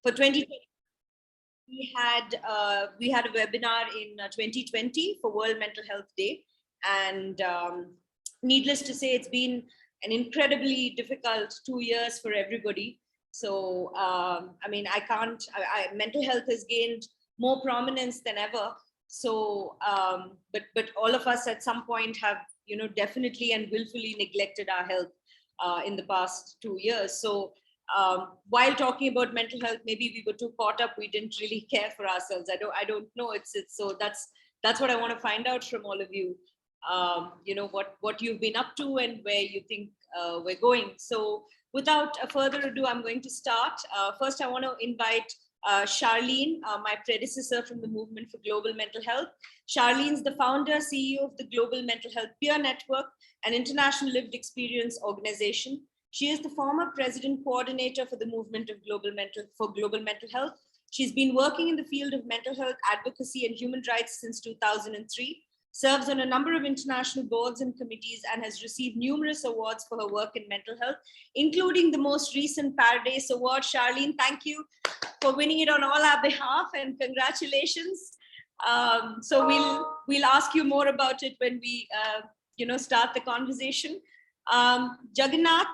For 2020, we had a webinar in 2020 for World Mental Health Day, and needless to say, it's been an incredibly difficult 2 years for everybody. So mental health has gained more prominence than ever. So but all of us at some point have definitely and willfully neglected our health in the past 2 years. So while talking about mental health, maybe we were too caught up, we didn't really care for ourselves. I don't know. It's so that's what I want to find out from all of you. What you've been up to and where you think we're going. So without further ado, I'm going to start. First, I want to invite Charlene, my predecessor from the Movement for Global Mental Health. Charlene's the founder, CEO of the Global Mental Health Peer Network, an international lived experience organization. She is the former president coordinator for the Movement of Global Mental Health. She's been working in the field of mental health advocacy and human rights since 2003, serves on a number of international boards and committees, and has received numerous awards for her work in mental health, including the most recent Paradise Award. Charlene, thank you for winning it on all our behalf, and congratulations. So we'll ask you more about it when we start the conversation. Jagannath,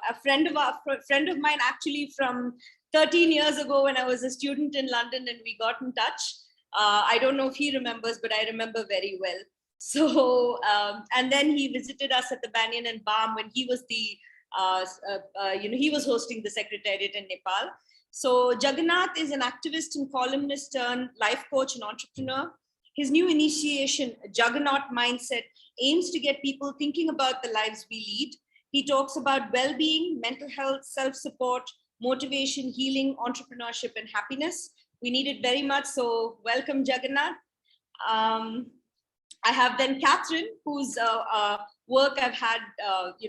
a friend of mine, actually from 13 years ago when I was a student in London, and we got in touch. I don't know if he remembers, but I remember very well. So, and then he visited us at the Banyan and Balm when he was he was hosting the Secretariat in Nepal. So Jagannath is an activist and columnist turned life coach and entrepreneur. His new initiation, Juggernaut Mindset, aims to get people thinking about the lives we lead. He talks about well-being, mental health, self-support, motivation, healing, entrepreneurship, and happiness. We need it very much. So welcome, Jagannath. I have then Kathryn, whose work I've had,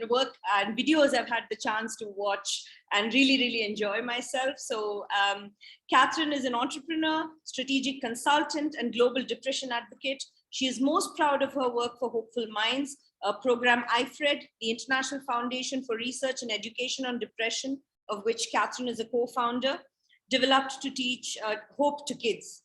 work and videos I've had the chance to watch and really, really enjoy myself. So Kathryn is an entrepreneur, strategic consultant, and global depression advocate. She is most proud of her work for Hopeful Minds, a program iFred, the International Foundation for Research and Education on Depression, of which Kathryn is a co-founder, developed to teach hope to kids.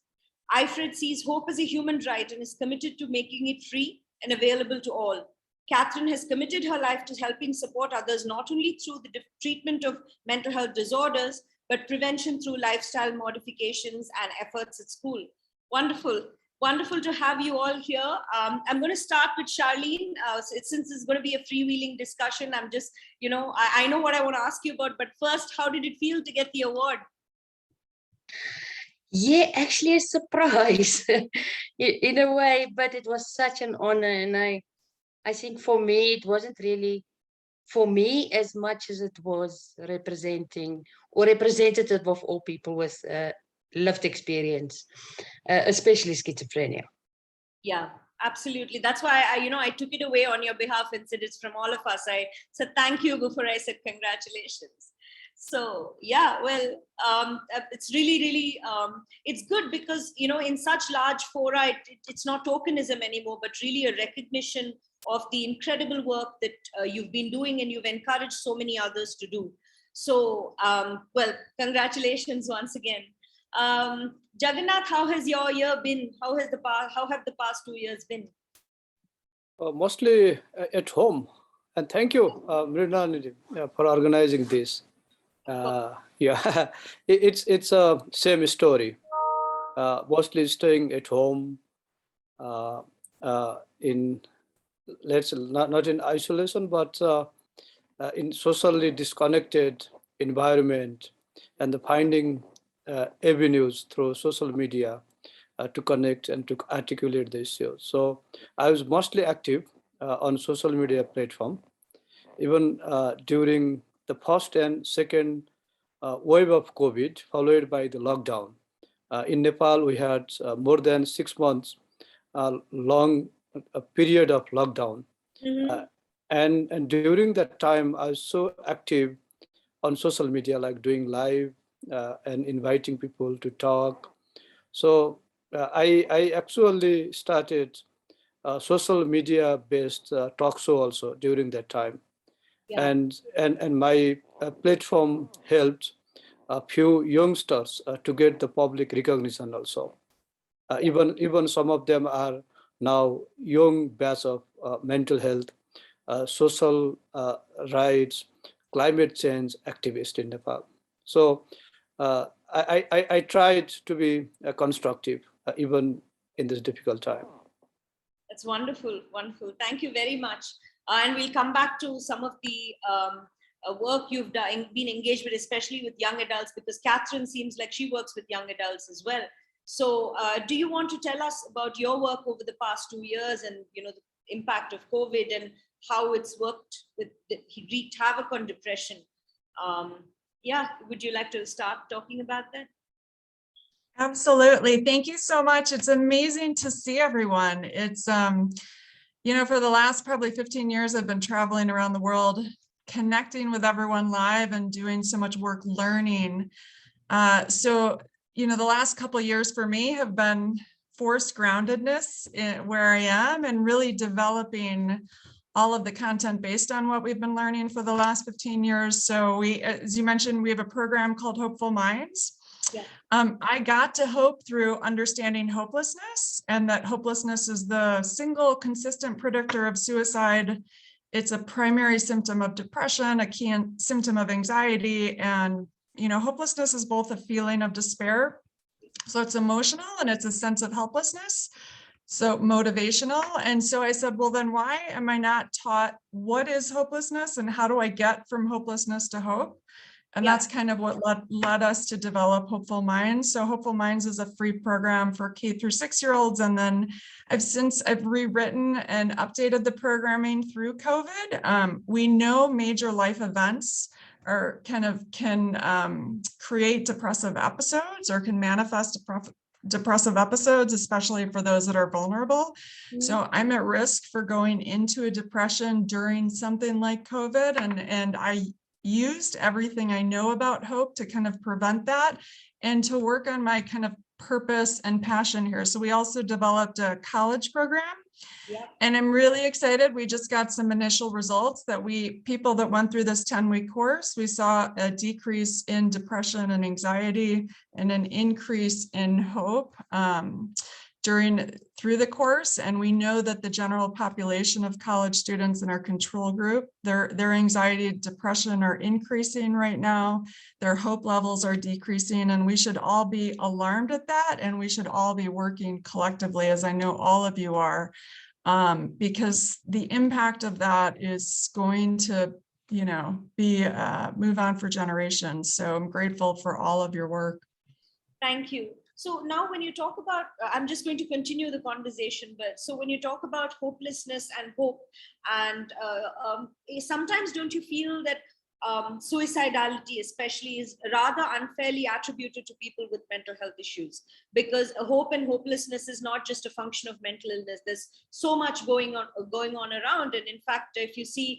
iFred sees hope as a human right and is committed to making it free and available to all. Kathryn has committed her life to helping support others, not only through the treatment of mental health disorders, but prevention through lifestyle modifications and efforts at school. Wonderful. Wonderful to have you all here. I'm going to start with Charlene. Since it's going to be a freewheeling discussion, I'm just, I know what I want to ask you about, but first, how did it feel to get the award? Yeah, actually a surprise in a way, but it was such an honor. And I think for me, it wasn't really for me as much as it was representing or representative of all people with lived experience, especially schizophrenia. Yeah, absolutely. That's why I took it away on your behalf and said it's from all of us. I said thank you before I said congratulations. So yeah, well, it's really, really, it's good because, in such large fora, it's not tokenism anymore, but really a recognition of the incredible work that you've been doing and you've encouraged so many others to do. So, well, congratulations once again. Jagannath, how has your year been? How have the past 2 years been? Mostly at home. And thank you, Mrinalini, for organizing this. Yeah, it's a same story. Mostly staying at home, in not in isolation, but in socially disconnected environment, and the finding avenues through social media to connect and to articulate the issue. So I was mostly active on social media platform, even during the first and second wave of COVID, followed by the lockdown. In Nepal, we had more than 6 months long period of lockdown. Mm-hmm. And during that time, I was so active on social media, like doing live and inviting people to talk. So I actually started social media based talk show also during that time. Yeah. And my platform helped a few youngsters to get the public recognition also. Even some of them are now young batch of mental health, social rights, climate change activists in Nepal. So I tried to be constructive even in this difficult time. That's wonderful, wonderful. Thank you very much. And we'll come back to some of the work you've been engaged with, especially with young adults, because Kathryn seems like she works with young adults as well. So do you want to tell us about your work over the past 2 years and, you know, the impact of COVID and how it's worked with, wreaked havoc on depression? Yeah, would you like to start talking about that? Absolutely. Thank you so much. It's amazing to see everyone. It's, you know, for the last probably 15 years, I've been traveling around the world, connecting with everyone live and doing so much work learning. So, you know, the last couple of years for me have been forced groundedness where I am and really developing all of the content based on what we've been learning for the last 15 years. So we, as you mentioned, we have a program called Hopeful Minds. Yeah. I got to hope through understanding hopelessness, and that hopelessness is the single consistent predictor of suicide. It's a primary symptom of depression, a key symptom of anxiety, and you know, hopelessness is both a feeling of despair, so it's emotional, and it's a sense of helplessness, so motivational. And so I said, well, then why am I not taught what is hopelessness and how do I get from hopelessness to hope? And that's kind of what led us to develop Hopeful Minds. So Hopeful Minds is a free program for K through 6-year-olds. And then I've rewritten and updated the programming through COVID. We know major life events are can create depressive episodes or can manifest depressive episodes, especially for those that are vulnerable. Mm-hmm. So I'm at risk for going into a depression during something like COVID. And I used everything I know about hope to kind of prevent that and to work on my kind of purpose and passion here. So we also developed a college program. Yeah. And I'm really excited. We just got some initial results that people that went through this 10-week course, we saw a decrease in depression and anxiety and an increase in hope through the course. And we know that the general population of college students in our control group, their anxiety and depression are increasing right now. Their hope levels are decreasing, and we should all be alarmed at that. And we should all be working collectively, as I know all of you are, because the impact of that is going to, you know, be move on for generations. So I'm grateful for all of your work. Thank you. So now when you talk about, I'm just going to continue the conversation, but so when you talk about hopelessness and hope, and sometimes don't you feel that suicidality especially is rather unfairly attributed to people with mental health issues? Because hope and hopelessness is not just a function of mental illness. There's so much going on around. And in fact, if you see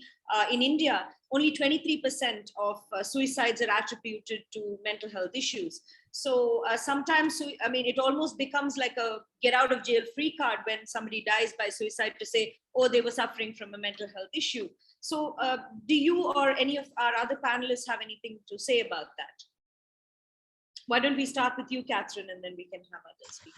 in India, only 23% of suicides are attributed to mental health issues. So sometimes, I mean, it almost becomes like a get out of jail free card when somebody dies by suicide to say, oh, they were suffering from a mental health issue. So do you or any of our other panelists have anything to say about that? Why don't we start with you, Kathryn, and then we can have others speak.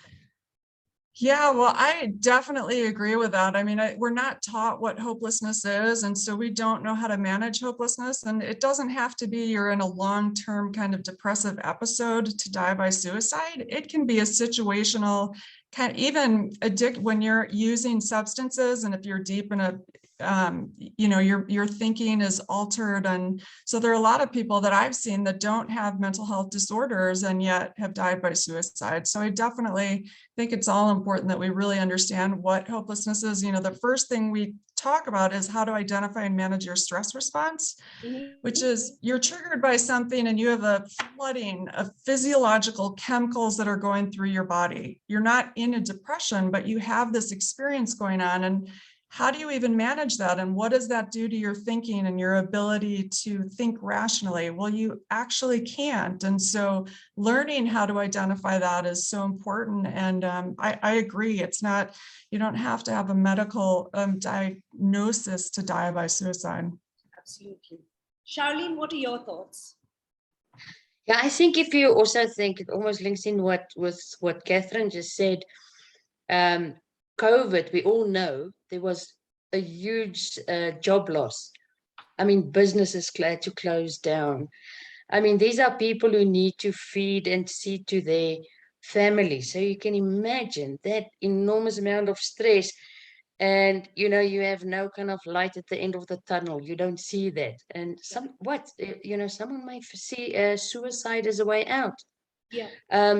Yeah, well, I definitely agree with that. I mean, we're not taught what hopelessness is, and so we don't know how to manage hopelessness. And it doesn't have to be you're in a long-term kind of depressive episode to die by suicide. It can be a situational kind of even when you're using substances, and if you're deep in a you know, your thinking is altered. And so there are a lot of people that I've seen that don't have mental health disorders and yet have died by suicide. So I definitely think it's all important that we really understand what hopelessness is. You know, the first thing we talk about is how to identify and manage your stress response, which is you're triggered by something and you have a flooding of physiological chemicals that are going through your body. You're not in a depression, but you have this experience going on. And how do you even manage that? And what does that do to your thinking and your ability to think rationally? Well, you actually can't. And so learning how to identify that is so important. And I agree. It's not, you don't have to have a medical diagnosis to die by suicide. Absolutely. Charlene, what are your thoughts? Yeah, I think if you also think, it almost links in with what Kathryn just said. COVID, we all know there was a huge job loss. I mean, businesses had to close down. I mean, these are people who need to feed and see to their family. So you can imagine that enormous amount of stress. And, you know, you have no kind of light at the end of the tunnel. You don't see that. And someone might see suicide as a way out. Yeah.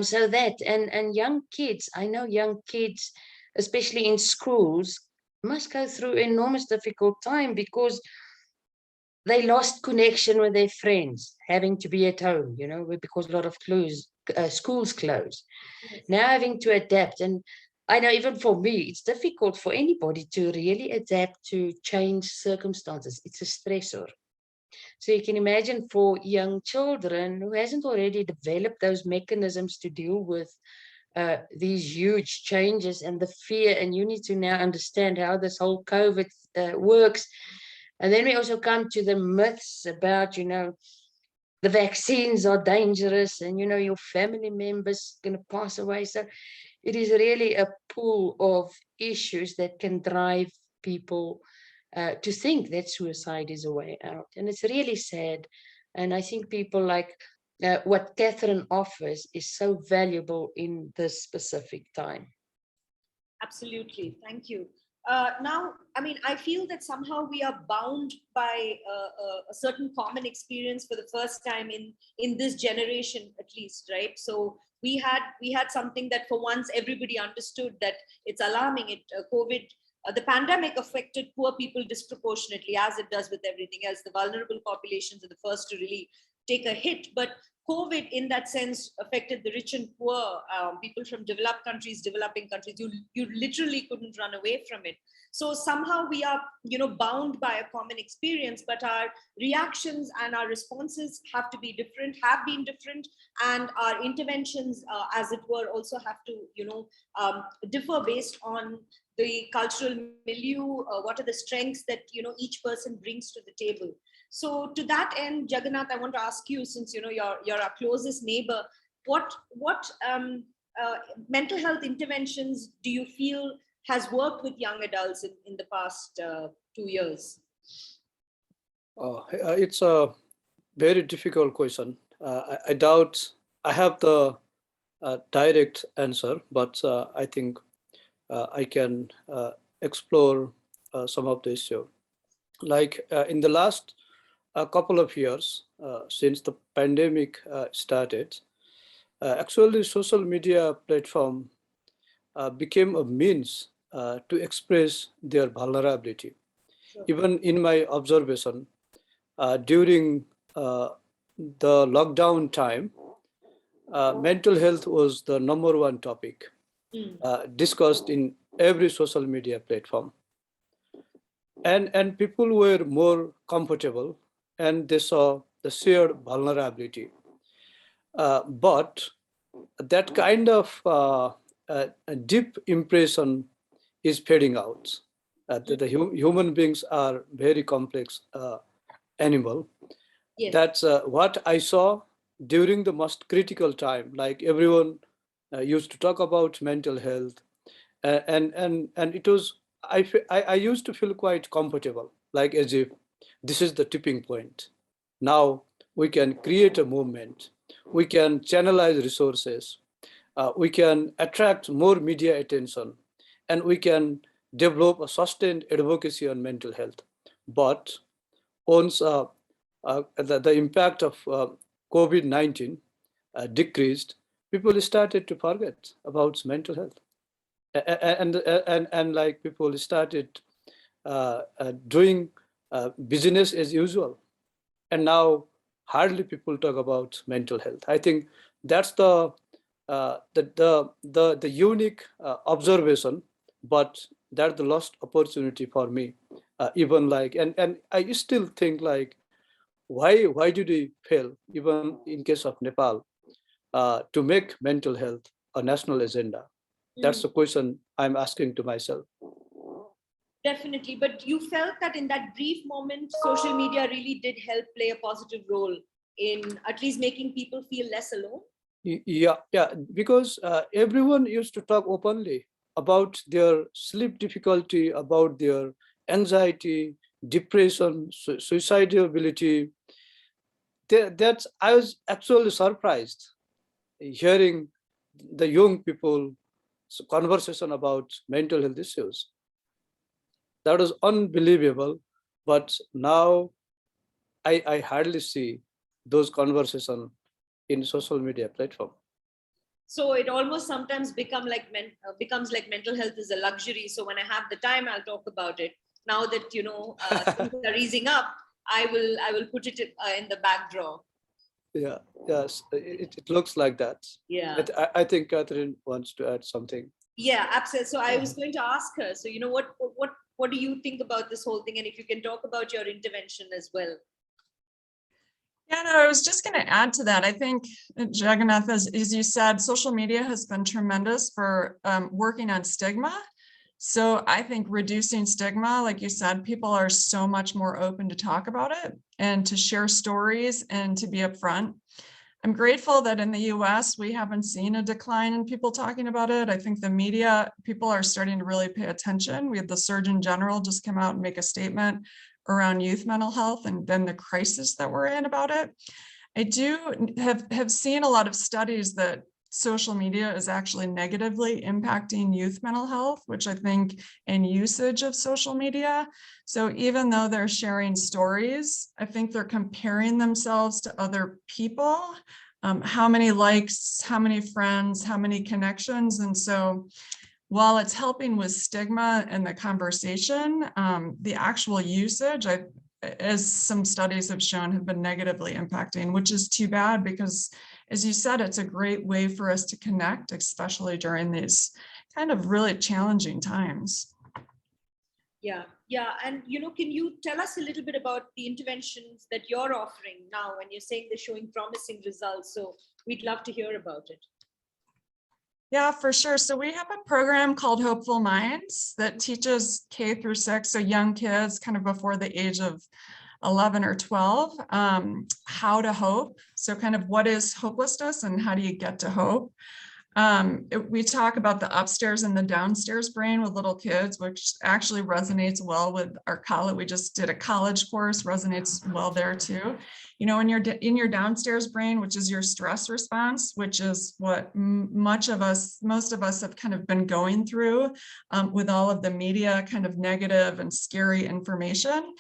So that, and young kids, I know young kids, especially in schools, must go through enormous difficult time because they lost connection with their friends, having to be at home, you know, because a lot of schools close. Yes. Now having to adapt. And I know even for me, it's difficult for anybody to really adapt to change circumstances. It's a stressor. So you can imagine for young children who hasn't already developed those mechanisms to deal with these huge changes and the fear, and you need to now understand how this whole COVID works. And then we also come to the myths about, you know, the vaccines are dangerous and, you know, your family members going to pass away. So it is really a pool of issues that can drive people to think that suicide is a way out. And it's really sad. And I think people like what Kathryn offers is so valuable in this specific time. Absolutely. Thank you. Now, I mean, I feel that somehow we are bound by a certain common experience for the first time in this generation, at least, right? So we had something that for once everybody understood that it's alarming. COVID, the pandemic affected poor people disproportionately, as it does with everything else. The vulnerable populations are the first to really take a hit, but COVID, in that sense, affected the rich and poor, people from developed countries, developing countries. You literally couldn't run away from it. So somehow we are, you know, bound by a common experience, but our reactions and our responses have to be different, have been different, and our interventions, as it were, also have to, you know, differ based on the cultural milieu. What are the strengths that, you know, each person brings to the table? So to that end, Jagannath, I want to ask you, since, you know, you're our closest neighbor, what mental health interventions do you feel has worked with young adults in the past 2 years? It's a very difficult question. I doubt I have the direct answer, but I think I can explore some of the issue. Like in the last couple of years, since the pandemic started, actually social media platform became a means to express their vulnerability. Sure. Even in my observation, during the lockdown time, mental health was the #1 topic discussed in every social media platform. And people were more comfortable and they saw the shared vulnerability. But that kind of a deep impression is fading out. The human beings are very complex animal. Yes. That's what I saw during the most critical time. Like everyone used to talk about mental health, and it was I used to feel quite comfortable, like as if this is the tipping point. Now we can create a movement, we can channelize resources, we can attract more media attention, and we can develop a sustained advocacy on mental health. But once the impact of COVID-19 decreased, people started to forget about mental health. And like people started doing business as usual, and now hardly people talk about mental health. I think that's the unique observation, but that's the lost opportunity for me. Even like, and I still think like, why did we fail, even in case of Nepal, to make mental health a national agenda? That's the question I'm asking to myself. Definitely. But you felt that in that brief moment, social media really did help play a positive role in at least making people feel less alone? Yeah, because everyone used to talk openly about their sleep difficulty, about their anxiety, depression, suicidality. That's, I was actually surprised hearing the young people conversation about mental health issues. That was unbelievable. But now I hardly see those conversations in social media platform. So it almost sometimes becomes like mental health is a luxury. So when I have the time, I'll talk about it. Now that things are easing up, I will put it in the back drawer. Yeah, yes, it looks like that. Yeah. I think Kathryn wants to add something. Yeah, absolutely. So I was going to ask her. So what do you think about this whole thing? And if you can talk about your intervention as well. Yeah, no, I was just going to add to that. I think, Jagannath, as you said, social media has been tremendous for working on stigma. So I think reducing stigma, like you said, people are so much more open to talk about it and to share stories and to be upfront. I'm grateful that in the US, we haven't seen a decline in people talking about it. I think the media, people are starting to really pay attention. We had the Surgeon General just come out and make a statement around youth mental health and then the crisis that we're in about it. I do have seen a lot of studies that social media is actually negatively impacting youth mental health, which I think in usage of social media. So even though they're sharing stories, I think they're comparing themselves to other people, how many likes, how many friends, how many connections. And so while it's helping with stigma and the conversation, the actual usage, as some studies have shown, have been negatively impacting, which is too bad because, as you said, it's a great way for us to connect, especially during these kind of really challenging times. Yeah. And, can you tell us a little bit about the interventions that you're offering now when you're saying they're showing promising results? So we'd love to hear about it. Yeah, for sure. So we have a program called Hopeful Minds that teaches K through 6, so young kids kind of before the age of 11 or 12, how to hope. So kind of what is hopelessness and how do you get to hope? We talk about the upstairs and the downstairs brain with little kids, which actually resonates well with our college. We just did a college course, resonates well there too. When you're in your downstairs brain, which is your stress response, which is what most of us have kind of been going through with all of the media kind of negative and scary information.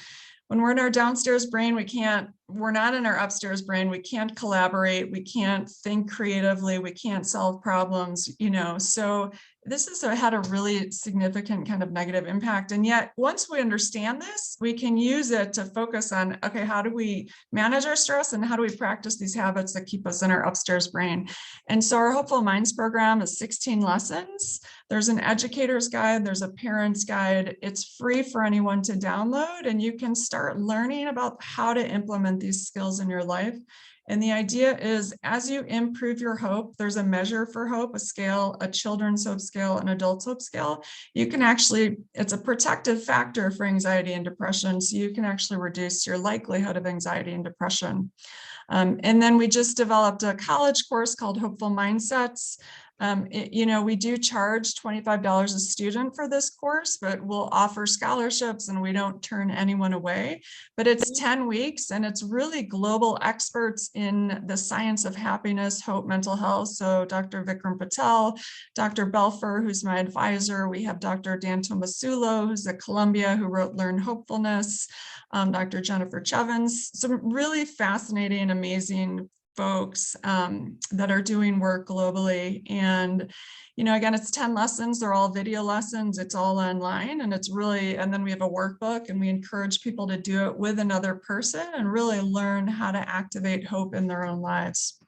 When we're in our downstairs brain, we're not in our upstairs brain. We can't collaborate. We can't think creatively. We can't solve problems, so this has had a really significant kind of negative impact. And yet, once we understand this, we can use it to focus on, okay, how do we manage our stress and how do we practice these habits that keep us in our upstairs brain? And so our Hopeful Minds program is 16 lessons. There's an educator's guide, there's a parent's guide. It's free for anyone to download, and you can start learning about how to implement these skills in your life. And the idea is, as you improve your hope, there's a measure for hope, a scale, a children's hope scale, an adult's hope scale. You can actually, it's a protective factor for anxiety and depression. So you can actually reduce your likelihood of anxiety and depression. And then we just developed a college course called Hopeful Mindsets. We do charge $25 a student for this course, but we'll offer scholarships and we don't turn anyone away. But it's 10 weeks and it's really global experts in the science of happiness, hope, mental health. So Dr. Vikram Patel, Dr. Belfer, who's my advisor. We have Dr. Dan Tomasulo, who's at Columbia, who wrote Learn Hopefulness, Dr. Jennifer Chevins. Some really fascinating, amazing folks that are doing work globally. And, again, it's 10 lessons. They're all video lessons. It's all online, and it's really, and then we have a workbook, and we encourage people to do it with another person and really learn how to activate hope in their own lives.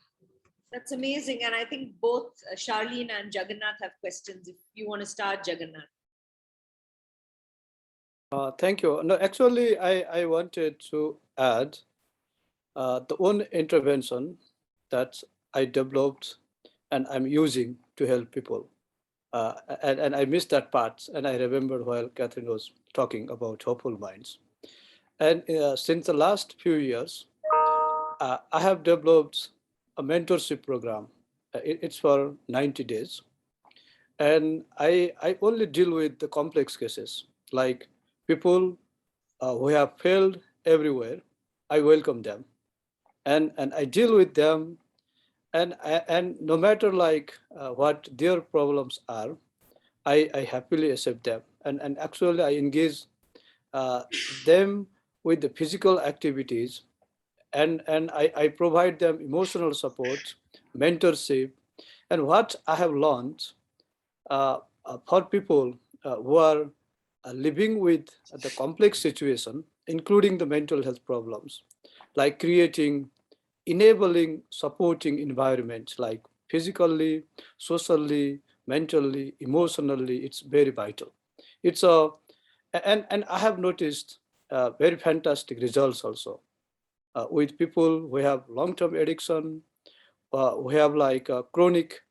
That's amazing. And I think both Charlene and Jagannath have questions. If you want to start, Jagannath. Thank you. No, actually, I wanted to add the one intervention that I developed and I'm using to help people. And I missed that part. And I remember while Kathryn was talking about Hopeful Minds. And since the last few years, I have developed a mentorship program. It's for 90 days. And I only deal with the complex cases, like people who have failed everywhere. I welcome them. And I deal with them. And no matter like what their problems are, I happily accept them. And actually I engage uh, them with the physical activities, and I provide them emotional support, mentorship. And what I have learned for people who are living with the complex situation, including the mental health problems, like creating enabling, supporting environments like physically, socially, mentally, emotionally, it's very vital. It's a, and I have noticed very fantastic results also with people who have long-term addiction, who have like chronic,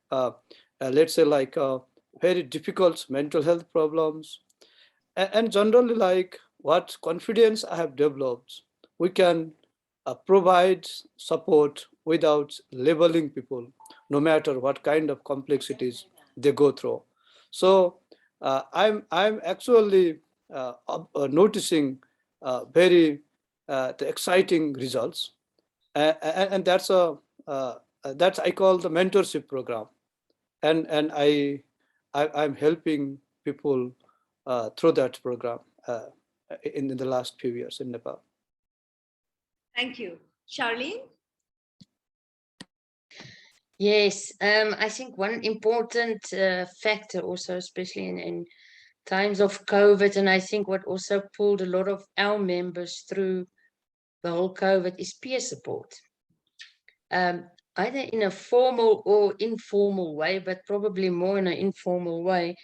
let's say like very difficult mental health problems, and generally like what confidence I have developed, we can provide support without labeling people, no matter what kind of complexities they go through. So I'm actually noticing very the exciting results, and that's a that's I call the mentorship program, and I'm helping people through that program in the last few years in Nepal. Thank you. Charlene? Yes, I think one important factor also, especially in times of COVID, and I think what also pulled a lot of our members through the whole COVID is peer support. Either in a formal or informal way, but probably more in an informal way.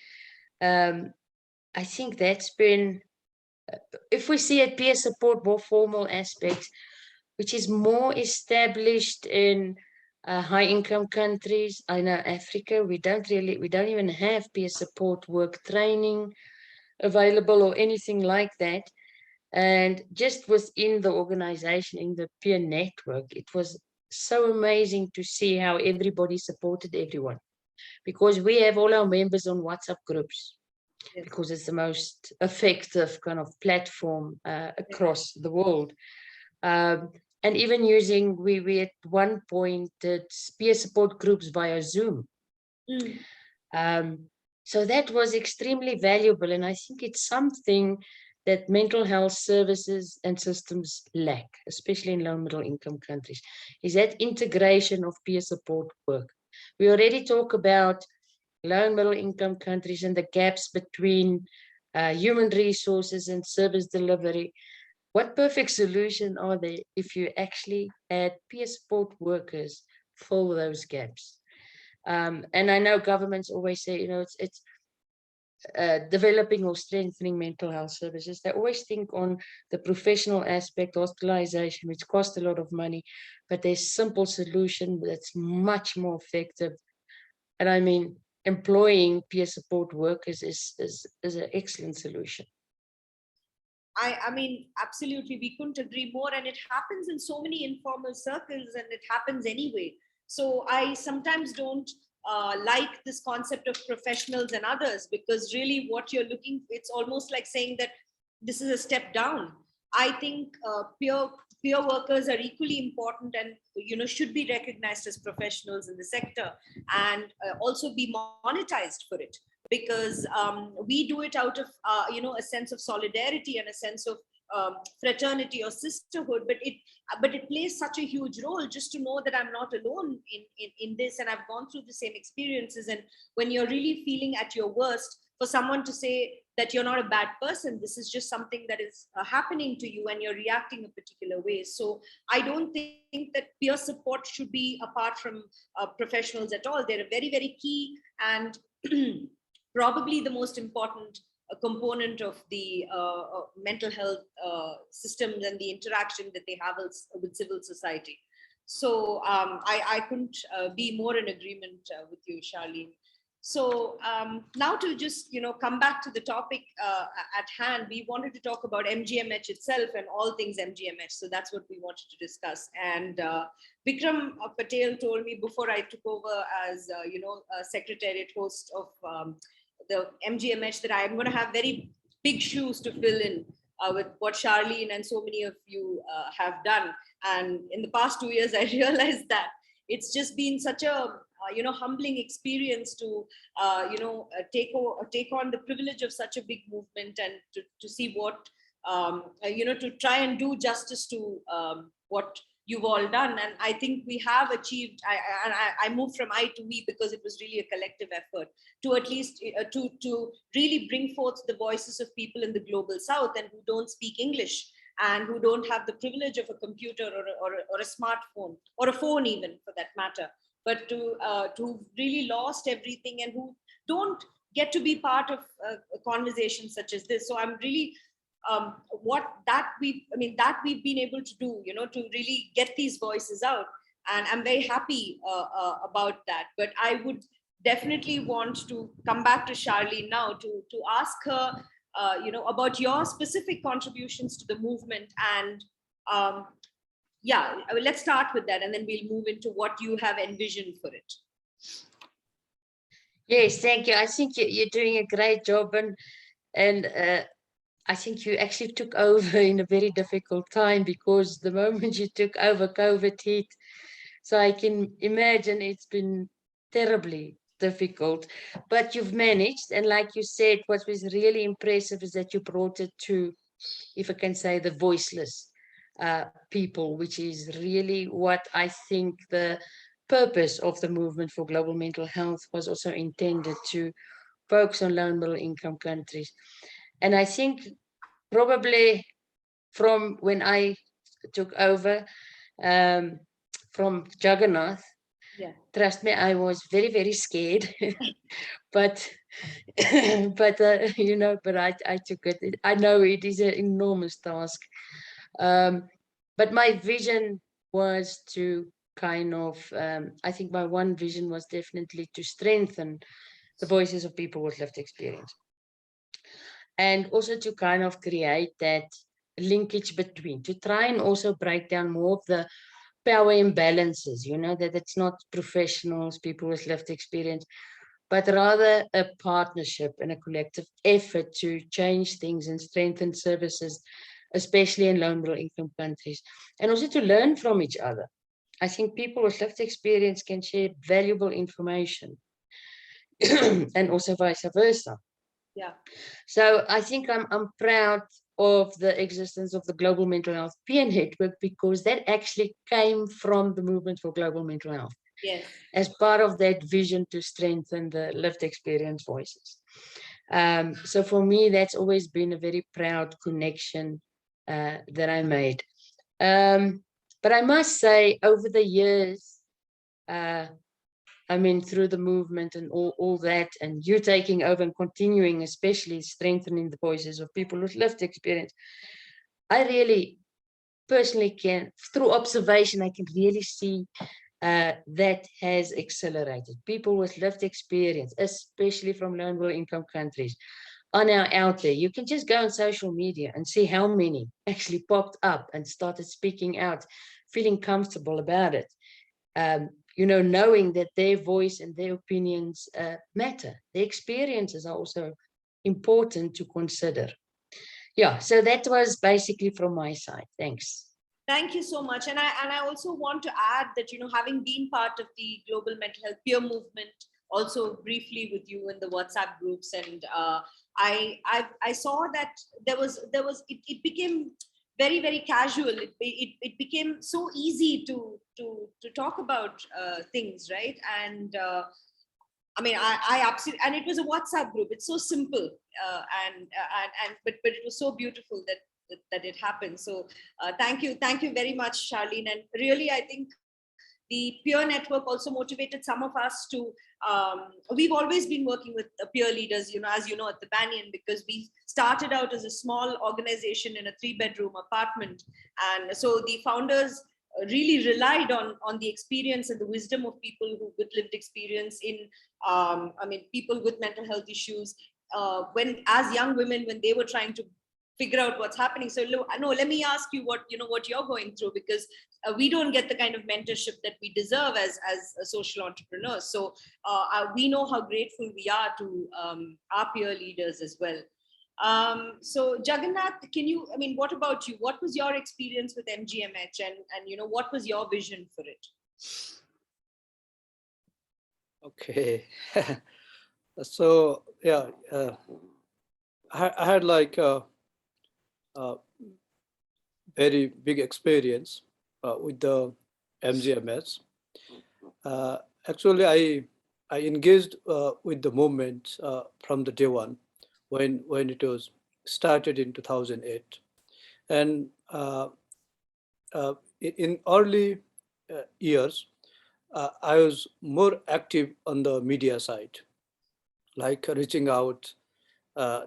I think that's been, if we see it peer support, more formal aspects, which is more established in high income countries. I know Africa, we don't even have peer support work training available or anything like that. And just within the organization, in the peer network, it was so amazing to see how everybody supported everyone, because we have all our members on WhatsApp groups, Yes. because it's the most effective kind of platform across the world. And even using, we at one point did peer support groups via Zoom. So that was extremely valuable. And I think it's something that mental health services and systems lack, especially in low middle income countries, is that integration of peer support work. We already talk about low and middle income countries and the gaps between human resources and service delivery. What perfect solution are there if you actually add peer support workers fill those gaps? And I know governments always say, you know, it's developing or strengthening mental health services. They always think on the professional aspect, hospitalization, which costs a lot of money, but there's a simple solution that's much more effective. And I mean, employing peer support workers is an excellent solution. I mean, absolutely, we couldn't agree more. And it happens in so many informal circles, and it happens anyway. So I sometimes don't like this concept of professionals and others, because really what you're looking, it's almost like saying that this is a step down. I think peer workers are equally important, and should be recognized as professionals in the sector, and also be monetized for it, because we do it out of a sense of solidarity and a sense of fraternity or sisterhood, but it plays such a huge role just to know that I'm not alone in this, and I've gone through the same experiences. And when you're really feeling at your worst, for someone to say that you're not a bad person, this is just something that is happening to you and you're reacting a particular way. So I don't think that peer support should be apart from professionals at all. They're a very, very key and probably the most important component of the mental health systems and the interaction that they have with civil society. So I couldn't be more in agreement with you, Charlene. So now to just, come back to the topic at hand, we wanted to talk about MGMH itself and all things MGMH. So that's what we wanted to discuss. And Vikram Patel told me before I took over as, a secretariat host of the MGMH that I'm going to have very big shoes to fill in with what Charlene and so many of you have done. And in the past 2 years, I realized that it's just been such a humbling experience to take on the privilege of such a big movement, and to see what to try and do justice to what you've all done. And I think we have achieved. I moved from I to we because it was really a collective effort to at least to really bring forth the voices of people in the global south and who don't speak English and who don't have the privilege of a computer or a smartphone or a phone even for that matter, but to really lost everything and who don't get to be part of a conversation such as this. So I'm really that we've been able to do, to really get these voices out, and I'm very happy about that. But I would definitely want to come back to Charlene now to ask her, about your specific contributions to the movement. And let's start with that, and then we'll move into what you have envisioned for it. Yes, thank you. I think you're doing a great job, and I think you actually took over in a very difficult time, because the moment you took over, COVID hit. So I can imagine it's been terribly difficult, but you've managed. And like you said, what was really impressive is that you brought it to, if I can say, the voiceless people, which is really what I think the purpose of the movement for global mental health was also intended to focus on low and middle income countries. And I think probably from when I took over from Jagannath, trust me, I was very, very scared. but I took it. I know it is an enormous task. But my vision was to kind of, I think my one vision was definitely to strengthen the voices of people with lived experience. And also to kind of create that linkage between, to try and also break down more of the power imbalances, that it's not professionals, people with lived experience, but rather a partnership and a collective effort to change things and strengthen services, especially in low and middle income countries, and also to learn from each other. I think people with lived experience can share valuable information and also vice versa. Yeah. So I think I'm proud of the existence of the Global Mental Health Peer Network, because that actually came from the movement for global mental health. Yes. As part of that vision to strengthen the lived experience voices. So for me, that's always been a very proud connection that I made. But I must say, over the years, through the movement and all that, and you taking over and continuing, especially strengthening the voices of people with lived experience, I really personally can, through observation, I can really see that has accelerated. People with lived experience, especially from low and middle income countries, are now out there. You can just go on social media and see how many actually popped up and started speaking out, feeling comfortable about it. Knowing that their voice and their opinions matter. Their experiences are also important to consider. Yeah, so that was basically from my side. Thanks. Thank you so much. And I also want to add that, having been part of the global mental health peer movement, also briefly with you in the WhatsApp groups, and I saw that it became very, very casual. It became so easy to talk about things, right? And I absolutely, and it was a WhatsApp group. It's so simple, but it was so beautiful that it happened. So thank you very much, Charlene. And really, I think the peer network also motivated some of us to, we've always been working with peer leaders, as you know, at the Banyan, because we started out as a small organization in a 3-bedroom apartment. And so the founders really relied on the experience and the wisdom of people who with lived experience in, people with mental health issues, when as young women, when they were trying to figure out what's happening. So no, let me ask you what you're going through, because we don't get the kind of mentorship that we deserve as social entrepreneurs. So we know how grateful we are to our peer leaders as well. So Jagannath, what about you? What was your experience with MGMH, and what was your vision for it? Okay. So yeah, I had like a very big experience with the MGMS. Actually, I engaged with the movement from the day one when it was started in 2008, and in early years, I was more active on the media side, like reaching out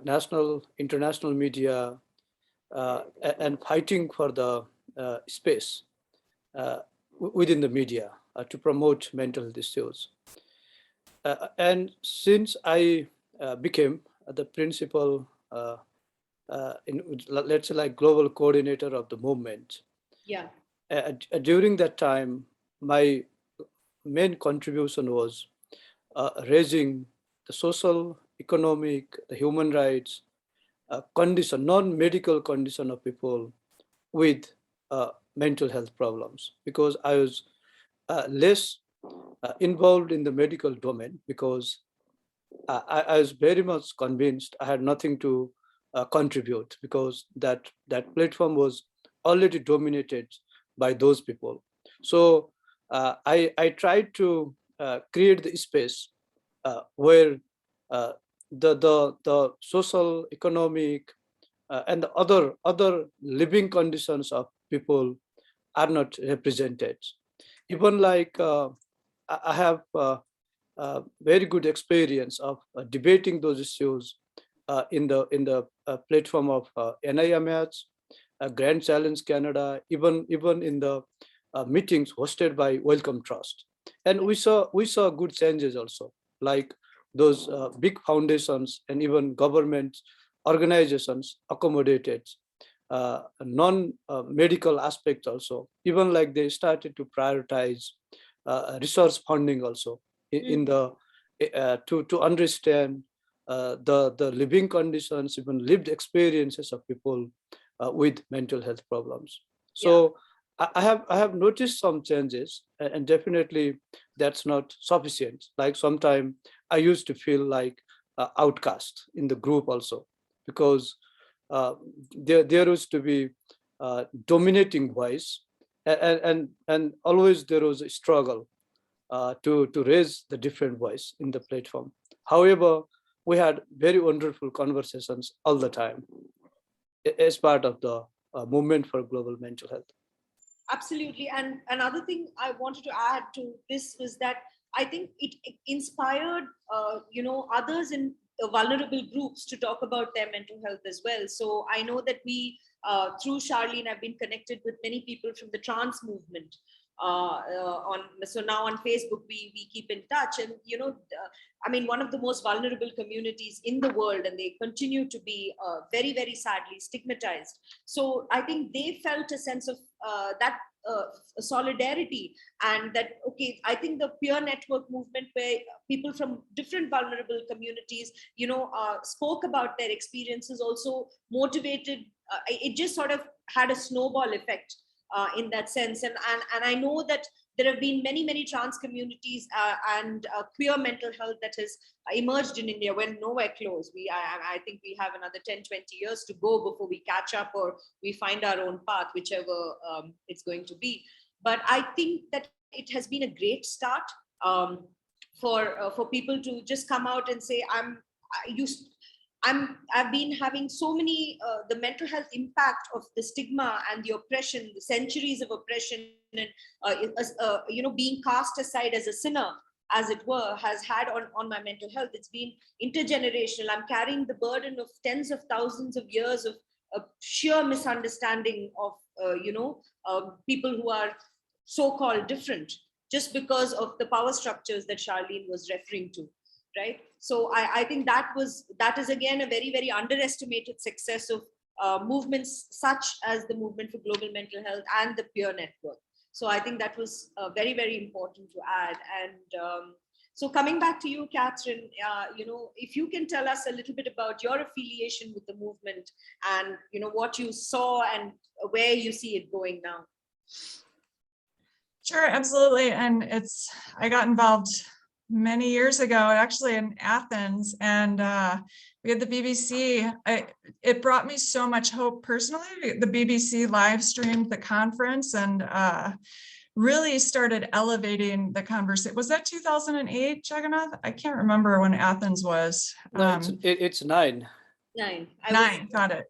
national, international media, and fighting for the space within the media to promote mental health issues. And since I became the principal, let's say like global coordinator of the movement, Yeah. During that time, my main contribution was raising the social, economic, the human rights condition, non-medical condition of people with mental health problems, because I was less involved in the medical domain, because I was very much convinced I had nothing to contribute, because that platform was already dominated by those people. So I tried to create the space where the social, economic, and the other living conditions of people are not represented. Even like I have very good experience of debating those issues in the platform of NIMH, Grand Challenge Canada, even in the meetings hosted by Wellcome Trust. And we saw good changes also, like those big foundations and even government organizations accommodated non-medical aspects also. Even like they started to prioritize resource funding also in the to understand the living conditions, even lived experiences of people with mental health problems. So I have noticed some changes, and definitely that's not sufficient. Like sometimes I used to feel like outcast in the group also, because there used to be dominating voice, and always there was a struggle to raise the different voice in the platform. However, we had very wonderful conversations all the time as part of the movement for global mental health. Absolutely. And another thing I wanted to add to this was that I think it inspired, others in vulnerable groups to talk about their mental health as well. So I know that we, through Charlene, I've been connected with many people from the trans movement. So now on Facebook we keep in touch, and one of the most vulnerable communities in the world, and they continue to be very, very sadly stigmatized. So I think they felt a sense of that solidarity, and that, okay, I think the peer network movement, where people from different vulnerable communities spoke about their experiences, also motivated, it just sort of had a snowball effect in that sense. And I know that there have been many trans communities and queer mental health that has emerged in India. We're nowhere close. I think we have another 10-20 years to go before we catch up, or we find our own path, whichever it's going to be. But I think that it has been a great start for people to just come out and say, I've been having so many, the mental health impact of the stigma and the oppression, the centuries of oppression, and being cast aside as a sinner, as it were, has had on my mental health. It's been intergenerational. I'm carrying the burden of tens of thousands of years of sheer misunderstanding of people who are so-called different just because of the power structures that Charlene was referring to, right? So I think that is again a very, very underestimated success of movements such as the Movement for Global Mental Health and the Peer Network. So I think that was very, very important to add. And so coming back to you, Kathryn, if you can tell us a little bit about your affiliation with the movement and, what you saw and where you see it going now. Sure, absolutely. And I got involved many years ago, actually in Athens, and we had the BBC. It brought me so much hope personally. The BBC live streamed the conference and really started elevating the conversation. Was that 2008, Jagannath? I can't remember when Athens was. No, it's 9. 9. Got it.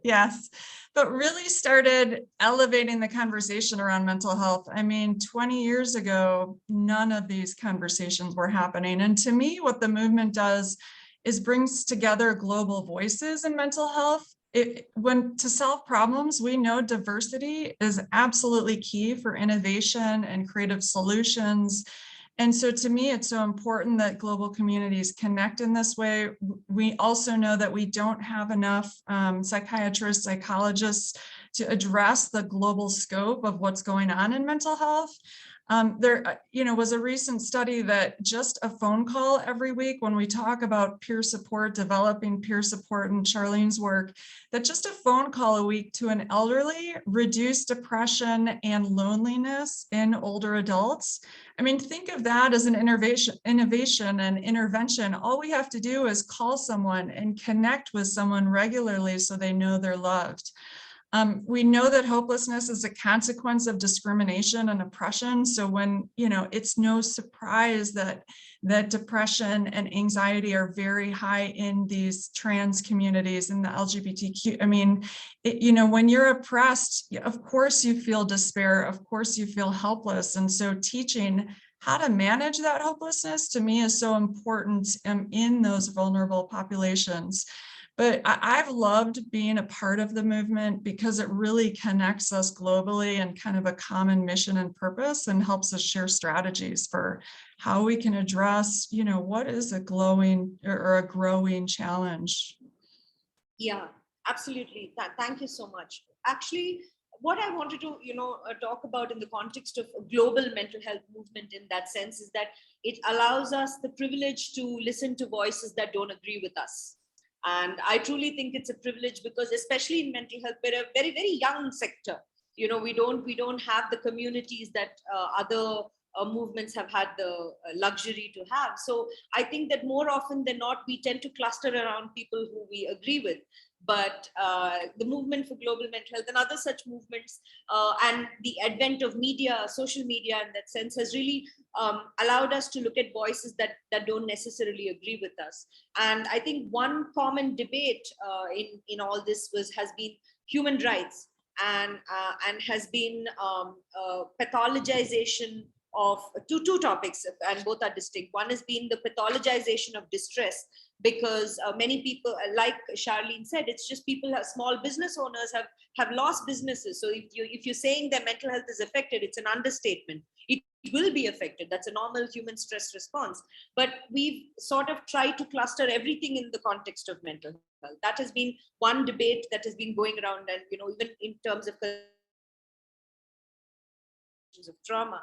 Yes, but really started elevating the conversation around mental health. I mean, 20 years ago, none of these conversations were happening. And to me, what the movement does is brings together global voices in mental health. To solve problems, we know diversity is absolutely key for innovation and creative solutions. And so to me, it's so important that global communities connect in this way. We also know that we don't have enough psychiatrists, psychologists to address the global scope of what's going on in mental health. There was a recent study that just a phone call every week, when we talk about peer support, developing peer support in Charlene's work, that just a phone call a week to an elderly reduced depression and loneliness in older adults. I mean, think of that as an innovation and intervention. All we have to do is call someone and connect with someone regularly so they know they're loved. We know that hopelessness is a consequence of discrimination and oppression. So when, it's no surprise that depression and anxiety are very high in these trans communities, in the LGBTQ. I mean, when you're oppressed, of course you feel despair, of course you feel helpless. And so teaching how to manage that hopelessness to me is so important in those vulnerable populations. But I've loved being a part of the movement because it really connects us globally and kind of a common mission and purpose, and helps us share strategies for how we can address, what is a growing challenge. Yeah, absolutely. Thank you so much. Actually, what I wanted to, talk about in the context of a global mental health movement in that sense is that it allows us the privilege to listen to voices that don't agree with us. And I truly think it's a privilege because, especially in mental health, we're a very, very young sector. We don't have the communities that other movements have had the luxury to have. So I think that more often than not, we tend to cluster around people who we agree with. But the movement for global mental health and other such movements and the advent of media, social media in that sense, has really allowed us to look at voices that don't necessarily agree with us. And I think one common debate in all this has been human rights and has been pathologization of two topics, and both are distinct. One has been the pathologization of distress, because many people, like Charlene said, it's just people, small business owners have lost businesses. So if you're saying their mental health is affected, it's an understatement. It will be affected. That's a normal human stress response. But we've sort of tried to cluster everything in the context of mental health. That has been one debate that has been going around, and even in terms of trauma.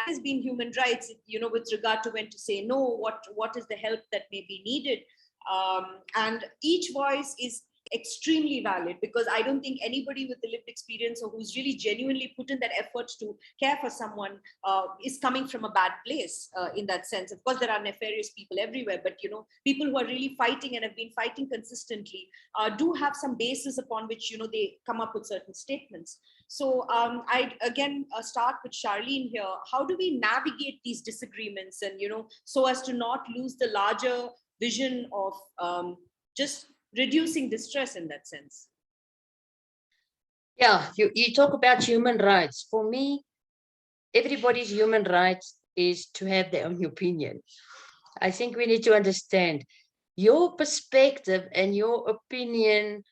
Has been human rights, with regard to when to say no, what is the help that may be needed. And each voice is extremely valid, because I don't think anybody with a lived experience or who's really genuinely put in that effort to care for someone is coming from a bad place in that sense. Of course, there are nefarious people everywhere, but people who are really fighting and have been fighting consistently do have some basis upon which they come up with certain statements. So I again start with Charlene here. How do we navigate these disagreements, and so as to not lose the larger vision of just reducing distress in that sense? Yeah, you talk about human rights. For me, everybody's human rights is to have their own opinion. I think we need to understand your perspective and your opinion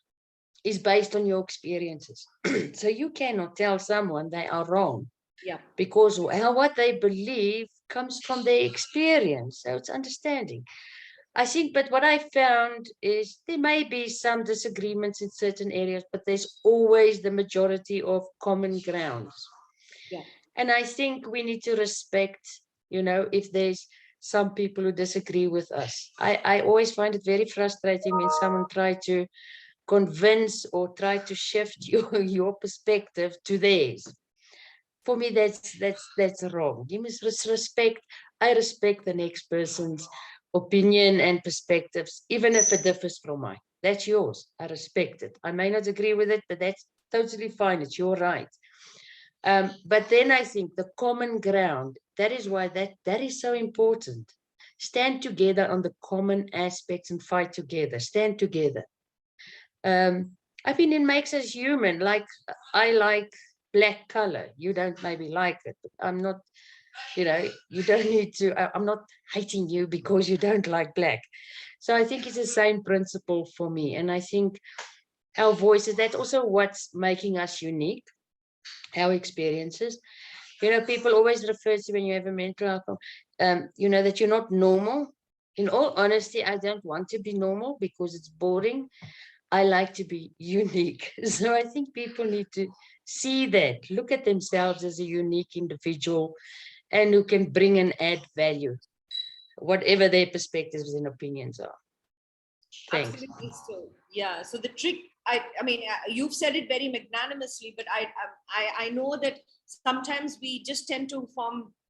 is based on your experiences. So you cannot tell someone they are wrong Yeah. Because what they believe comes from their experience. So it's understanding. I think, but what I found is there may be some disagreements in certain areas, but there's always the majority of common grounds. Yeah. And I think we need to respect, if there's some people who disagree with us. I always find it very frustrating when someone tries to convince or try to shift your perspective to theirs. For me, that's wrong. You must respect. I respect the next person's opinion and perspectives, even if it differs from mine. That's yours. I respect it. I may not agree with it, but that's totally fine. It's your right. But then I think the common ground, that is why that is so important. Stand together on the common aspects and fight together. Stand together. I mean, it makes us human. Like, I like black color. You don't maybe like it, but I'm not, you don't need to, I'm not hating you because you don't like black. So I think it's the same principle for me. And I think our voices, that's also what's making us unique, our experiences. People always refer to when you have a mental health, that you're not normal. In all honesty, I don't want to be normal because it's boring. I like to be unique. So I think people need to see that, look at themselves as a unique individual and who can bring and add value, whatever their perspectives and opinions are. Thanks. Absolutely. So, yeah. So the trick, I mean, you've said it very magnanimously, but I know that sometimes we just tend to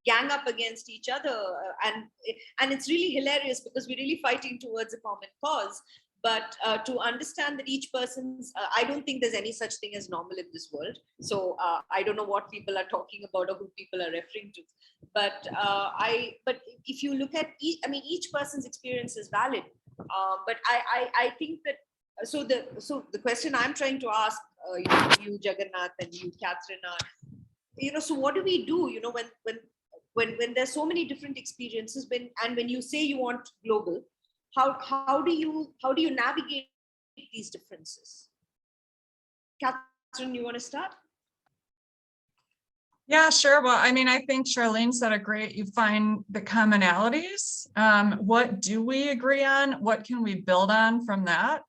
gang up against each other, and it's really hilarious because we're really fighting towards a common cause. But to understand that each person's, I don't think there's any such thing as normal in this world. So I don't know what people are talking about or who people are referring to. But but if you look at, each person's experience is valid. But I think that, so the question I'm trying to ask you, Jagannath, and you, Kathryn, are, so what do we do, when there's so many different experiences, when you say you want global, how do you navigate these differences? Kathryn, you want to start? Yeah, sure. Well, I mean, I think Charlene said it great. You find the commonalities. What do we agree on? What can we build on from that?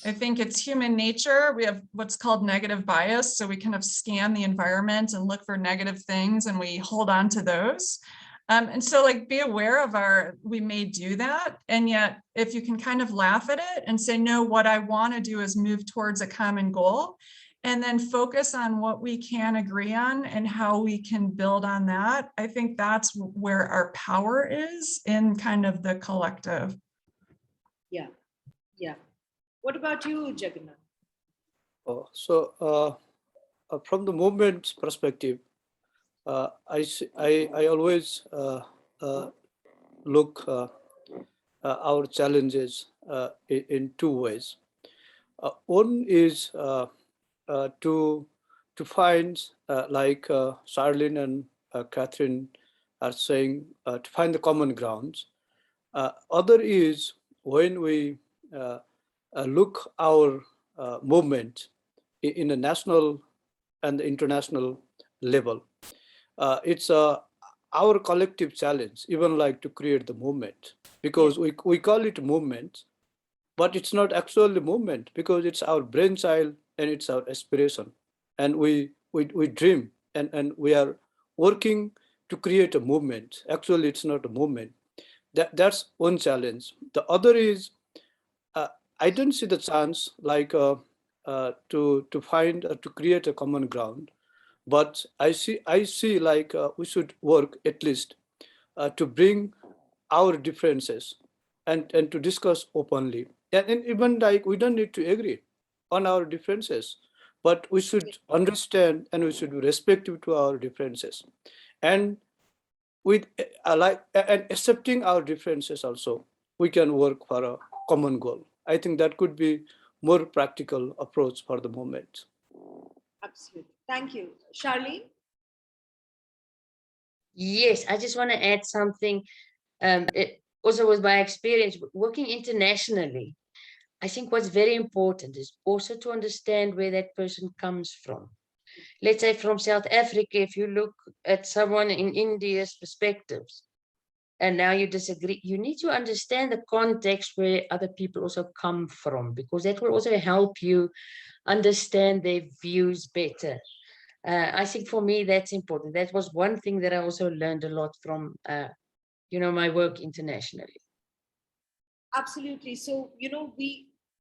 I think it's human nature. We have what's called negative bias. So we kind of scan the environment and look for negative things, and we hold on to those. And so, like, be aware of we may do that. And yet, if you can kind of laugh at it and say, no, what I want to do is move towards a common goal, and then focus on what we can agree on and how we can build on that. I think that's where our power is in kind of the collective. Yeah. Yeah. What about you, Jagannath? So from the movement perspective, I always look our challenges in two ways. One is to find, like Charlene and Kathryn are saying, to find the common grounds. Other is when we look our movement in a national and international level. It's our collective challenge, even like to create the movement, because we call it movement, but it's not actually movement because it's our brainchild and it's our aspiration. And we dream and we are working to create a movement. Actually, it's not a movement. That's one challenge. The other is, I don't see the chance like to find to create a common ground. But I see like we should work at least to bring our differences and to discuss openly. And even like we don't need to agree on our differences, but we should understand and we should be respectful to our differences. And with and accepting our differences also, we can work for a common goal. I think that could be more practical approach for the moment. Absolutely. Thank you. Charlene? Yes, I just want to add something. It also was my experience working internationally. I think what's very important is also to understand where that person comes from. let's say from South Africa, if you look at someone in India's perspectives, and now you disagree, you need to understand the context where other people also come from, because that will also help you understand their views better. I think for me, that's important. That was one thing that I also learned a lot from, my work internationally. Absolutely. So,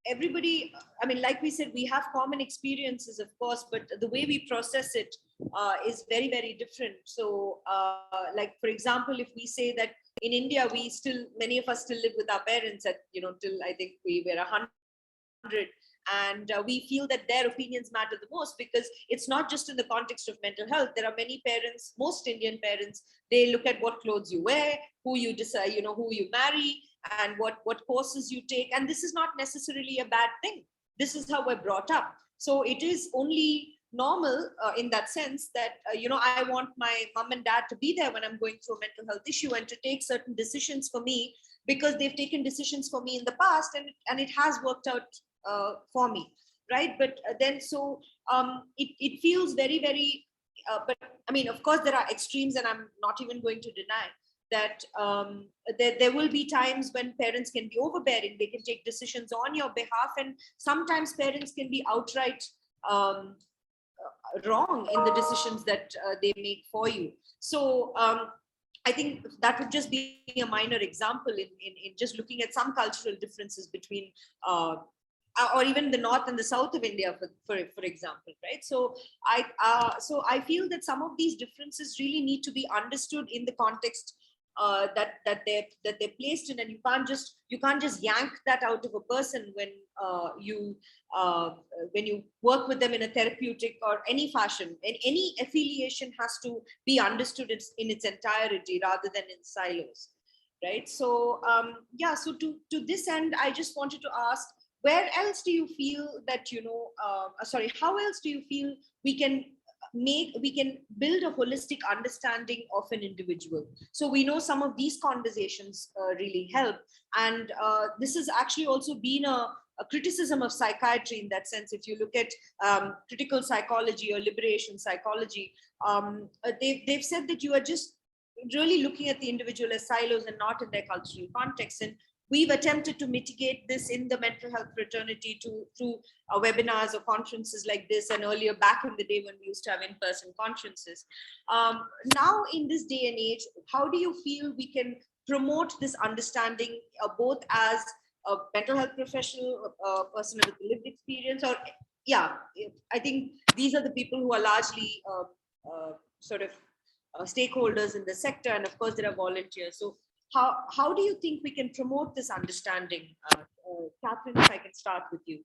everybody, I mean, like we said, we have common experiences, of course, but the way we process it is very, very different. So, like, for example, if we say that in India, many of us still live with our parents till I think we were 100. And we feel that their opinions matter the most, because it's not just in the context of mental health. There are many parents, most Indian parents, they look at what clothes you wear, who you decide, who you marry, and what courses you take. And this is not necessarily a bad thing. This is how we're brought up. So it is only normal in that sense that, I want my mom and dad to be there when I'm going through a mental health issue and to take certain decisions for me, because they've taken decisions for me in the past, and it has worked out for me, right? But then it feels very, very, but I mean, of course, there are extremes, and I'm not even going to deny that there will be times when parents can be overbearing. They can take decisions on your behalf, and sometimes parents can be outright wrong in the decisions that they make for you. So I think that would just be a minor example in just looking at some cultural differences between or even the north and the south of India, for example, right? So I feel that some of these differences really need to be understood in the context that they're placed in, and you can't just yank that out of a person when you work with them in a therapeutic or any fashion. And any affiliation has to be understood in its entirety rather than in silos, right? So so to this end, I just wanted to ask, where else do you feel that, how else do you feel we can build a holistic understanding of an individual? So we know some of these conversations really help. And this has actually also been a criticism of psychiatry in that sense. If you look at critical psychology or liberation psychology, they've said that you are just really looking at the individual as silos and not in their cultural context. And we've attempted to mitigate this in the mental health fraternity through webinars or conferences like this, and earlier back in the day when we used to have in-person conferences. Now in this day and age, how do you feel we can promote this understanding both as a mental health professional, a person with lived experience, or I think these are the people who are largely stakeholders in the sector, and of course there are volunteers. So how do you think we can promote this understanding? Kathryn, if I can start with you.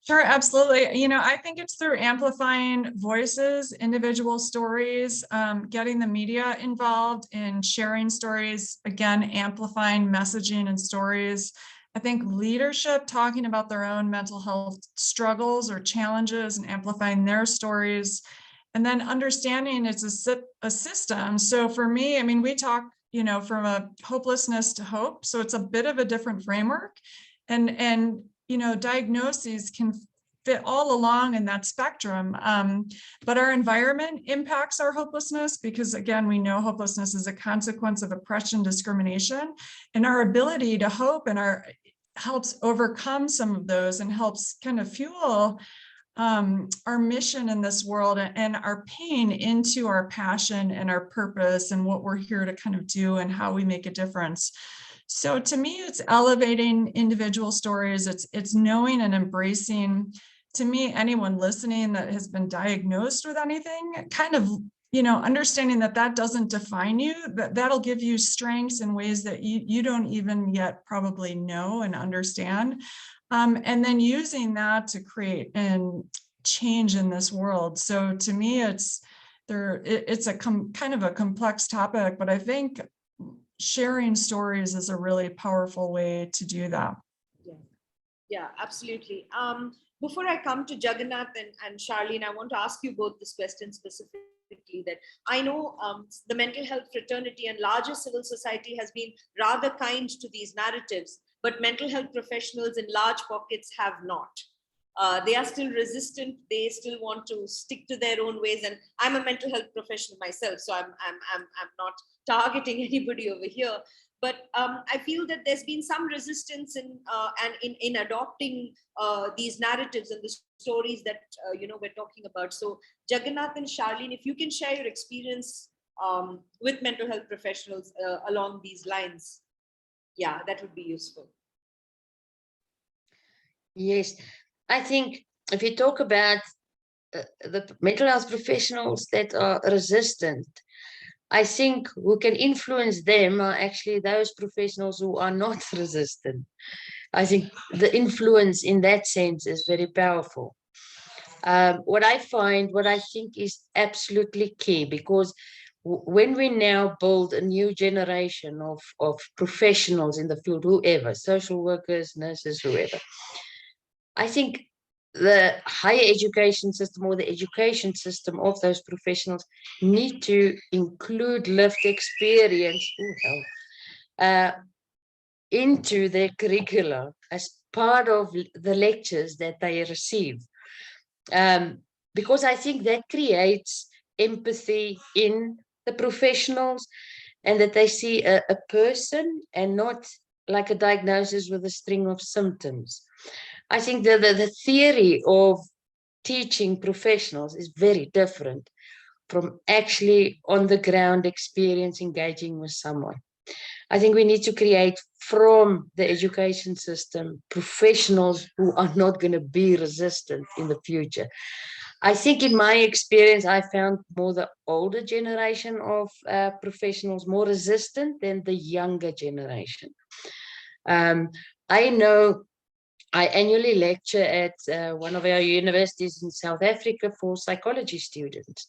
Sure, absolutely. I think it's through amplifying voices, individual stories, getting the media involved in sharing stories, again, amplifying messaging and stories. I think leadership talking about their own mental health struggles or challenges and amplifying their stories. And then understanding it's a system. So for me, I mean, we talk, from a hopelessness to hope. So it's a bit of a different framework. And diagnoses can fit all along in that spectrum. But our environment impacts our hopelessness, because again, we know hopelessness is a consequence of oppression, discrimination, and our ability to hope helps overcome some of those and helps kind of fuel our mission in this world and our pain into our passion and our purpose and what we're here to kind of do and how we make a difference. So to me, it's elevating individual stories. It's knowing and embracing, to me, anyone listening that has been diagnosed with anything, kind of, understanding that doesn't define you, that'll give you strengths in ways that you don't even yet probably know and understand. And then using that to create and change in this world. So to me, it's kind of a complex topic, but I think sharing stories is a really powerful way to do that. Yeah, absolutely. Before I come to Jagannath and Charlene, I want to ask you both this question specifically. That I know the mental health fraternity and larger civil society has been rather kind to these narratives, but mental health professionals in large pockets have not. They are still resistant. They still want to stick to their own ways. And I'm a mental health professional myself, so I'm not targeting anybody over here. But I feel that there's been some resistance in adopting these narratives and the stories that we're talking about. So Jagannath and Charlene, if you can share your experience with mental health professionals along these lines, yeah, that would be useful. Yes, I think if you talk about the mental health professionals that are resistant, I think who can influence them are actually those professionals who are not resistant. I think the influence in that sense is very powerful. What I think is absolutely key, because when we now build a new generation of professionals in the field, whoever, social workers, nurses, whoever, I think the higher education system or the education system of those professionals need to include lived experience into their curricula as part of the lectures that they receive. Because I think that creates empathy in the professionals, and that they see a person and not like a diagnosis with a string of symptoms. I think the theory of teaching professionals is very different from actually on the ground experience engaging with someone. I think we need to create from the education system professionals who are not going to be resistant in the future. I think in my experience, I found more the older generation of professionals more resistant than the younger generation. I know I annually lecture at one of our universities in South Africa for psychology students.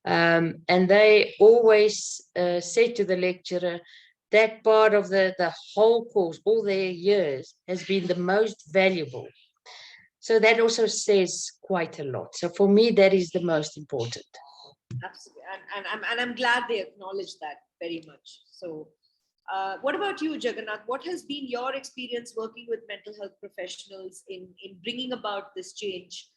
And they always say to the lecturer, that part of the whole course, all their years, has been the most valuable. So that also says quite a lot. So for me, that is the most important. Absolutely. And I'm glad they acknowledge that very much. So what about you, Jagannath? What has been your experience working with mental health professionals in bringing about this change,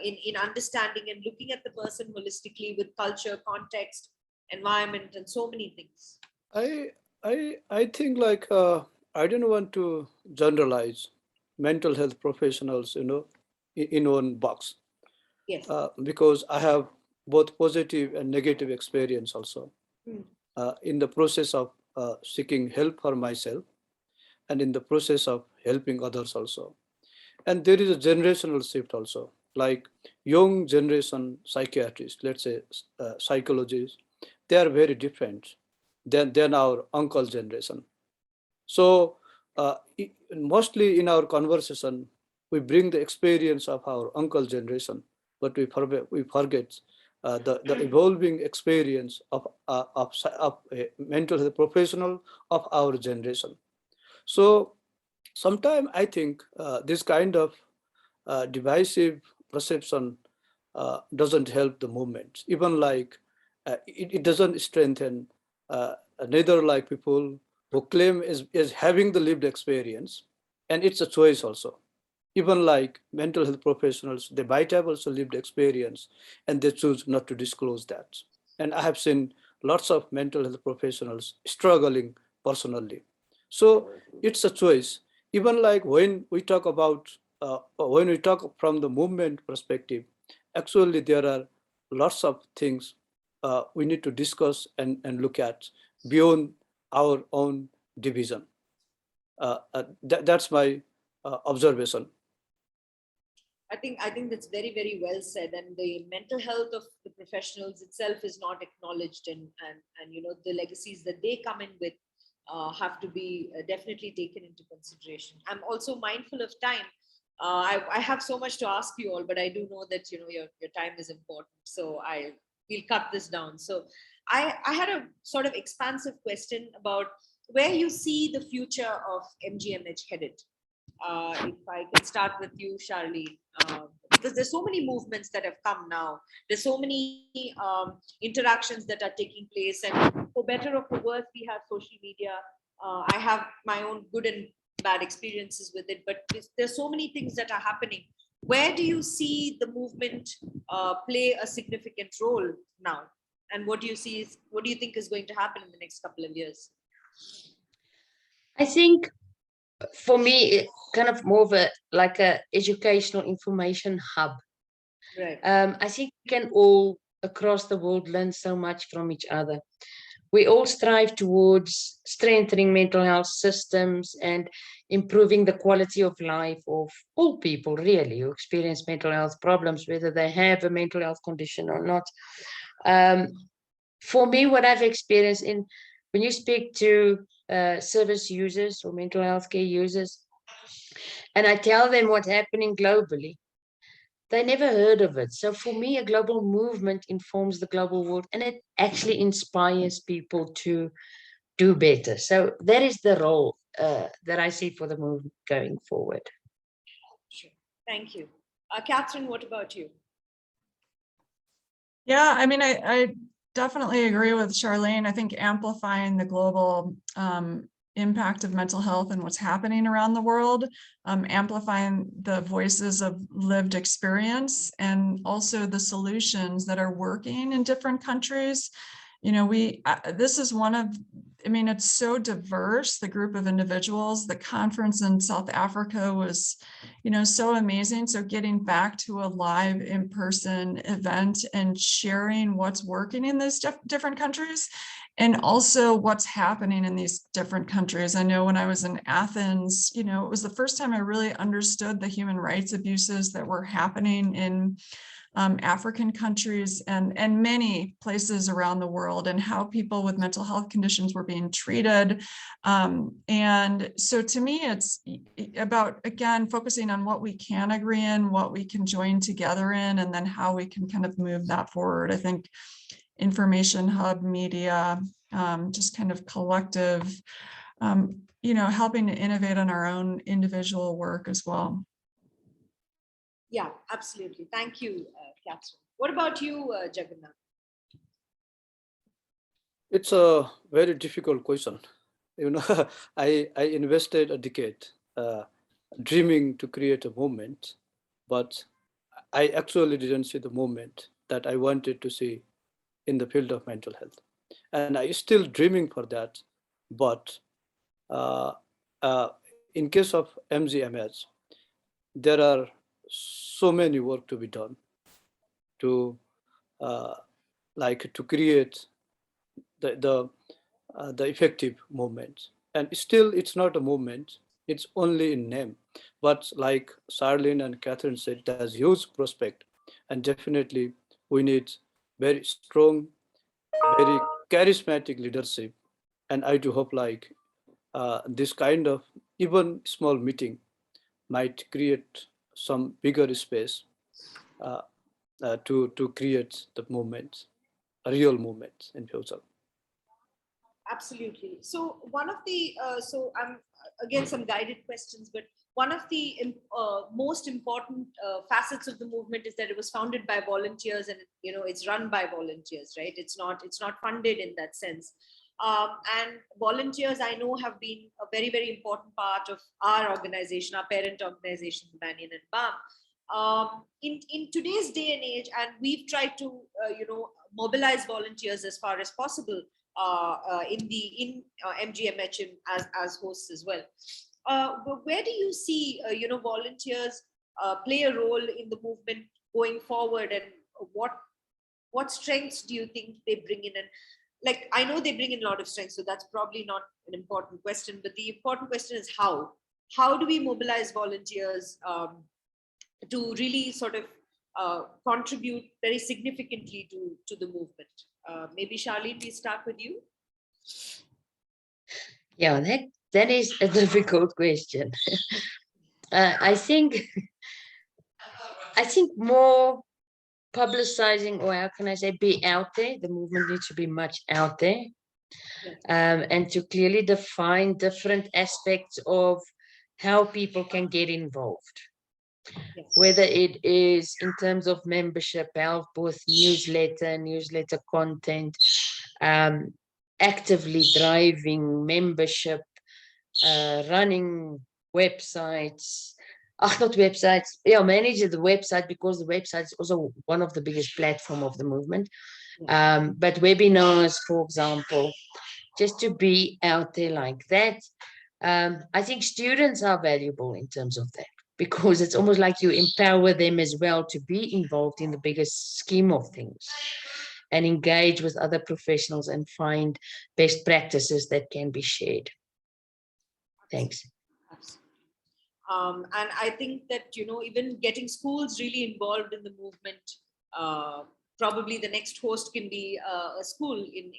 in understanding and looking at the person holistically with culture, context, environment, and so many things? I think like I don't want to generalize mental health professionals, in one box. Yes. Because I have both positive and negative experience also in the process of seeking help for myself and in the process of helping others also. And there is a generational shift also, like young generation psychiatrists, let's say psychologists, they are very different than our uncle generation. So mostly in our conversation, we bring the experience of our uncle generation, but we forget the evolving experience of a mental health professional of our generation. So sometimes I think this kind of divisive perception doesn't help the movement. Even like it doesn't strengthen neither like people who claim is having the lived experience, and it's a choice also. Even like mental health professionals, they might have also lived experience and they choose not to disclose that. And I have seen lots of mental health professionals struggling personally. So it's a choice. Even like when we talk about, when we talk from the movement perspective, actually there are lots of things we need to discuss and look at beyond our own division. That's my observation. I think that's very, very well said. And the mental health of the professionals itself is not acknowledged, and the legacies that they come in with have to be definitely taken into consideration. I'm also mindful of time. I have so much to ask you all, but I do know that your time is important, so we'll cut this down. So I had a sort of expansive question about where you see the future of MGMH headed. If I can start with you, Charlene, because there's so many movements that have come now. There's so many interactions that are taking place, and for better or for worse, we have social media. I have my own good and bad experiences with it, but there's so many things that are happening. Where do you see the movement play a significant role now? And what do you think is going to happen in the next couple of years? I think for me, kind of more of like a educational information hub. Right. I think we can all across the world learn so much from each other. We all strive towards strengthening mental health systems and improving the quality of life of all people, really, who experience mental health problems, whether they have a mental health condition or not. For me, what I've experienced when you speak to service users or mental health care users, and I tell them what's happening globally, they never heard of it. So for me, a global movement informs the global world, and it actually inspires people to do better. So that is the role that I see for the movement going forward. Sure. Thank you. Kathryn, what about you? Yeah, I mean, I definitely agree with Charlene. I think amplifying the global impact of mental health and what's happening around the world, amplifying the voices of lived experience and also the solutions that are working in different countries. You know, this is one of, I mean, it's so diverse, the group of individuals. The conference in South Africa was, you know, so amazing. So getting back to a live in-person event and sharing what's working in these different countries and also what's happening in these different countries. I know when I was in Athens, you know, it was the first time I really understood the human rights abuses that were happening in African countries and many places around the world, and how people with mental health conditions were being treated. And so to me, it's about, again, focusing on what we can agree in, what we can join together in, and then how we can kind of move that forward. I think information hub, media, just kind of collective, you know, helping to innovate on our own individual work as well. Yeah, absolutely. Thank you, Kathryn. What about you, Jagannath? It's a very difficult question. You know, I invested a decade dreaming to create a movement, but I actually didn't see the movement that I wanted to see in the field of mental health. And I still dreaming for that, but in case of MGMH, there are so many work to be done to to create the effective movement. And still, it's not a movement; it's only in name. But like Charlene and Kathryn said, it has huge prospect, and definitely we need very strong, very charismatic leadership. And I do hope this kind of even small meeting might create some bigger space to create the movement, a real movement in future. Absolutely. So one of the, so I'm again some guided questions, but one of the most important facets of the movement is that it was founded by volunteers, and you know it's run by volunteers, right? It's not funded in that sense. And volunteers, I know, have been a very, very important part of our organization, our parent organization, Banyan and Balm. In today's day and age, and we've tried to mobilize volunteers as far as possible in MGMH as hosts as well. But where do you see volunteers play a role in the movement going forward, and what strengths do you think they bring in? And like, I know they bring in a lot of strengths, so that's probably not an important question, but the important question is how do we mobilize volunteers to really sort of contribute very significantly to the movement? Maybe Charlene, we start with you. Yeah, that is a difficult question. I think more publicizing, or how can I say, be out there. The movement needs to be much out there, and to clearly define different aspects of how people can get involved. Yes. Whether it is in terms of membership, help with newsletter content, actively driving membership, running websites, not websites. Yeah, manage the website, because the website is also one of the biggest platform of the movement. But webinars, for example, just to be out there like that. I think students are valuable in terms of that, because it's almost like you empower them as well to be involved in the biggest scheme of things and engage with other professionals and find best practices that can be shared. Thanks. Absolutely. And I think that, even getting schools really involved in the movement, probably the next host can be a school in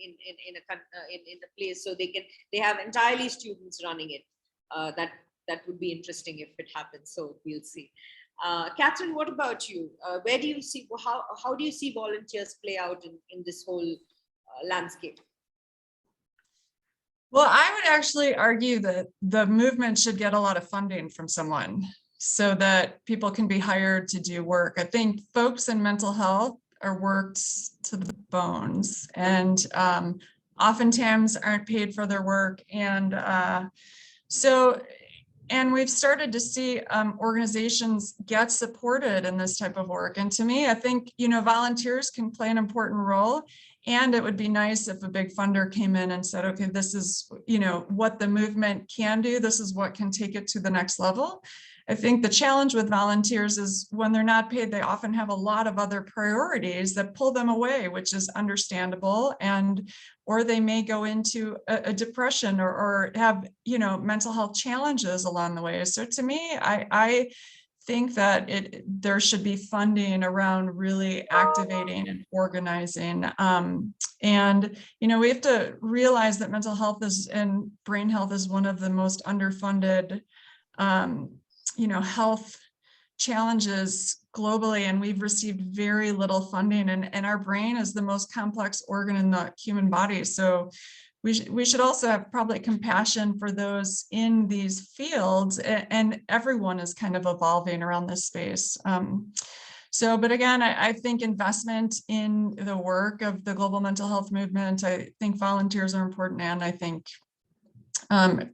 a place, so they have entirely students running it. That would be interesting if it happens. So we'll see. Kathryn, what about you? Where do you see, how do you see volunteers play out in this whole landscape? Well, I would actually argue that the movement should get a lot of funding from someone so that people can be hired to do work. I think folks in mental health are worked to the bones, and oftentimes aren't paid for their work. And and we've started to see organizations get supported in this type of work. And to me, I think, volunteers can play an important role. And it would be nice if a big funder came in and said, okay, this is, what the movement can do. This is what can take it to the next level. I think the challenge with volunteers is when they're not paid, they often have a lot of other priorities that pull them away, which is understandable. Or they may go into a depression or have, mental health challenges along the way. So to me, I think that there should be funding around really activating and organizing. And, we have to realize that mental health and brain health is one of the most underfunded, health challenges globally, and we've received very little funding, and our brain is the most complex organ in the human body. So we should also have probably compassion for those in these fields, and everyone is kind of evolving around this space. But again, I think investment in the work of the global mental health movement, I think volunteers are important, and I think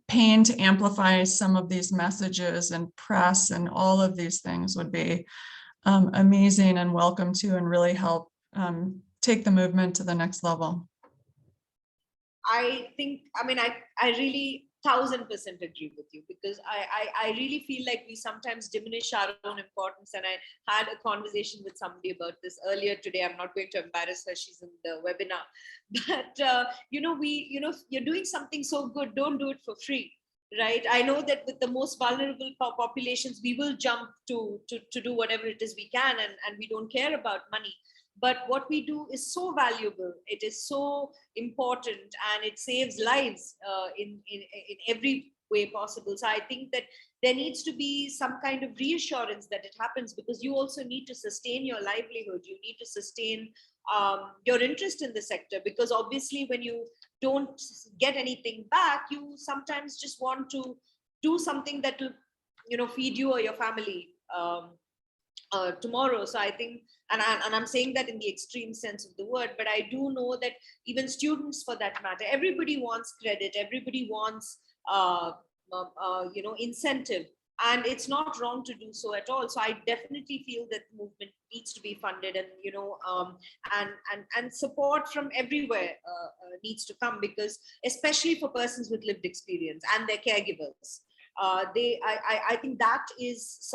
paying to amplify some of these messages and press and all of these things would be amazing and welcome to, and really help take the movement to the next level. I really 1000% agree with you, because I really feel like we sometimes diminish our own importance. And I had a conversation with somebody about this earlier today. I'm not going to embarrass her, she's in the webinar, but you're doing something so good, don't do it for free, right? I know that with the most vulnerable populations, we will jump to do whatever it is we can, and we don't care about money. But what we do is so valuable, it is so important, and it saves lives in every way possible. So I think that there needs to be some kind of reassurance that it happens, because you also need to sustain your livelihood. You need to sustain your interest in the sector, because obviously when you don't get anything back, you sometimes just want to do something that will, feed you or your family tomorrow. So I think, and I'm saying that in the extreme sense of the word, but I do know that even students, for that matter, everybody wants credit, everybody wants incentive, and it's not wrong to do so at all. So I definitely feel that the movement needs to be funded, and and support from everywhere needs to come, because especially for persons with lived experience and their caregivers, I think that is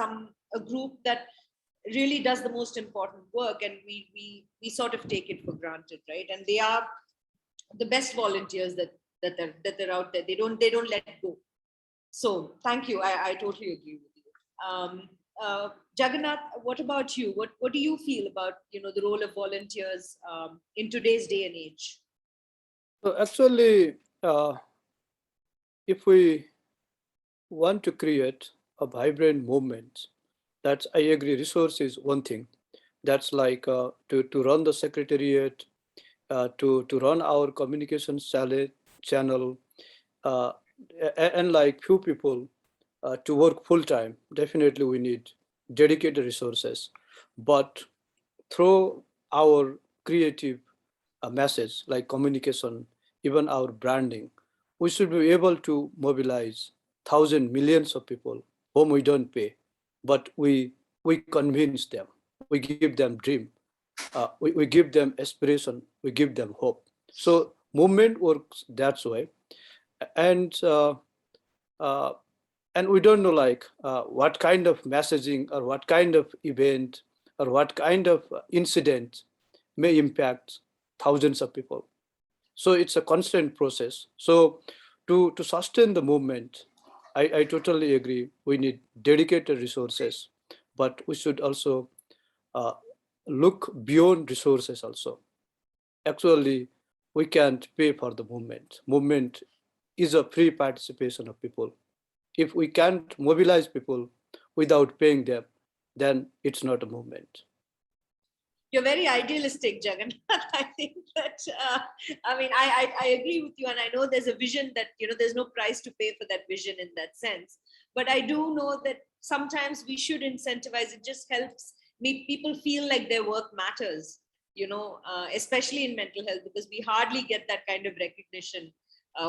a group that really does the most important work, and we sort of take it for granted, right? And they are the best volunteers that they're out there. They don't let go. So thank you. I totally agree with you. Jagannath, what about you? What do you feel about the role of volunteers in today's day and age? So actually, if we want to create a vibrant movement, that's, I agree, resource is one thing. That's like to run the secretariat, to run our communication channel, and like few people to work full time. Definitely we need dedicated resources. But through our creative message, like communication, even our branding, we should be able to mobilize thousands, millions of people whom we don't pay. but we convince them, we give them dream, we give them aspiration, we give them hope. So movement works that way, and we don't know like what kind of messaging or what kind of event or what kind of incident may impact thousands of people. So it's a constant process. So to sustain the movement, I totally agree. We need dedicated resources, but we should also look beyond resources also. Actually, we can't pay for the movement. Movement is a free participation of people. If we can't mobilize people without paying them, then it's not a movement. You're very idealistic, Jagannath. I think that, I agree with you. And I know there's a vision that, there's no price to pay for that vision in that sense. But I do know that sometimes we should incentivize. It just helps people feel like their work matters, especially in mental health, because we hardly get that kind of recognition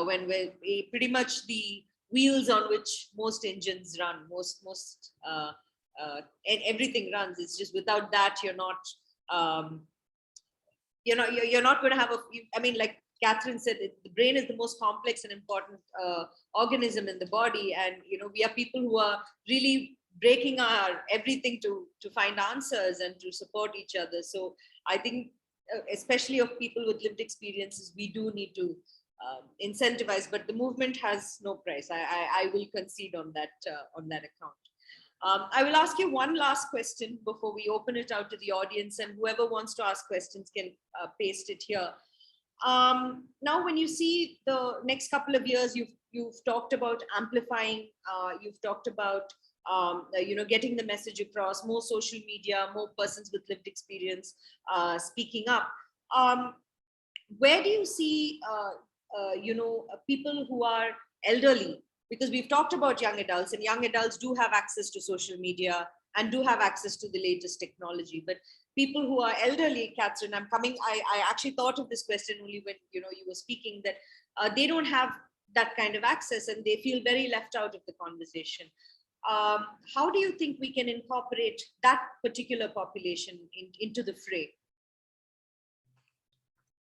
when we're pretty much the wheels on which most engines run, and everything runs. It's just without that, you're not going to have like Kathryn said, the brain is the most complex and important organism in the body. And, we are people who are really breaking our everything to find answers and to support each other. So I think, especially of people with lived experiences, we do need to incentivize, but the movement has no price. I will concede on that account. I will ask you one last question before we open it out to the audience, and whoever wants to ask questions can paste it here. Now, when you see the next couple of years, you've talked about amplifying, you've talked about getting the message across, more social media, more persons with lived experience speaking up. Where do you see people who are elderly? Because we've talked about young adults, and young adults do have access to social media and do have access to the latest technology. But people who are elderly, Kathryn, I actually thought of this question only when you were speaking, that they don't have that kind of access and they feel very left out of the conversation. How do you think we can incorporate that particular population into the fray?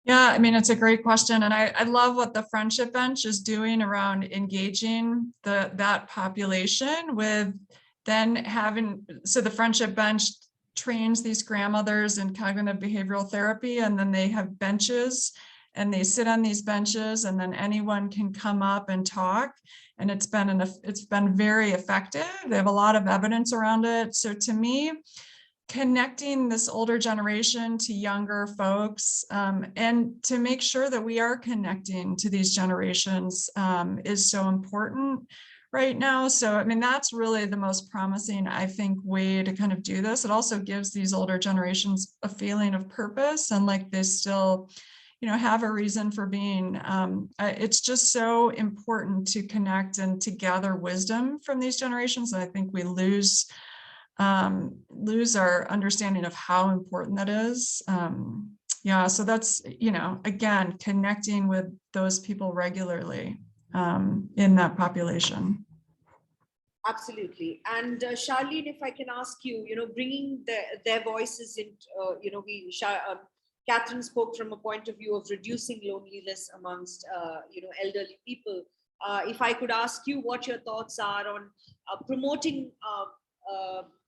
Yeah, it's a great question. And I love what the Friendship Bench is doing around engaging that population with then so the Friendship Bench trains these grandmothers in cognitive behavioral therapy, and then they have benches and they sit on these benches, and then anyone can come up and talk. And it's been very effective. They have a lot of evidence around it. So to me, connecting this older generation to younger folks, and to make sure that we are connecting to these generations is so important right now. So, that's really the most promising, I think, way to kind of do this. It also gives these older generations a feeling of purpose and like they still, have a reason for being. It's just so important to connect and to gather wisdom from these generations. And I think we lose our understanding of how important that is. So that's, again, connecting with those people regularly in that population. Absolutely. And Charlene, if I can ask you, bringing their voices in, Kathryn spoke from a point of view of reducing loneliness amongst, elderly people. If I could ask you what your thoughts are on promoting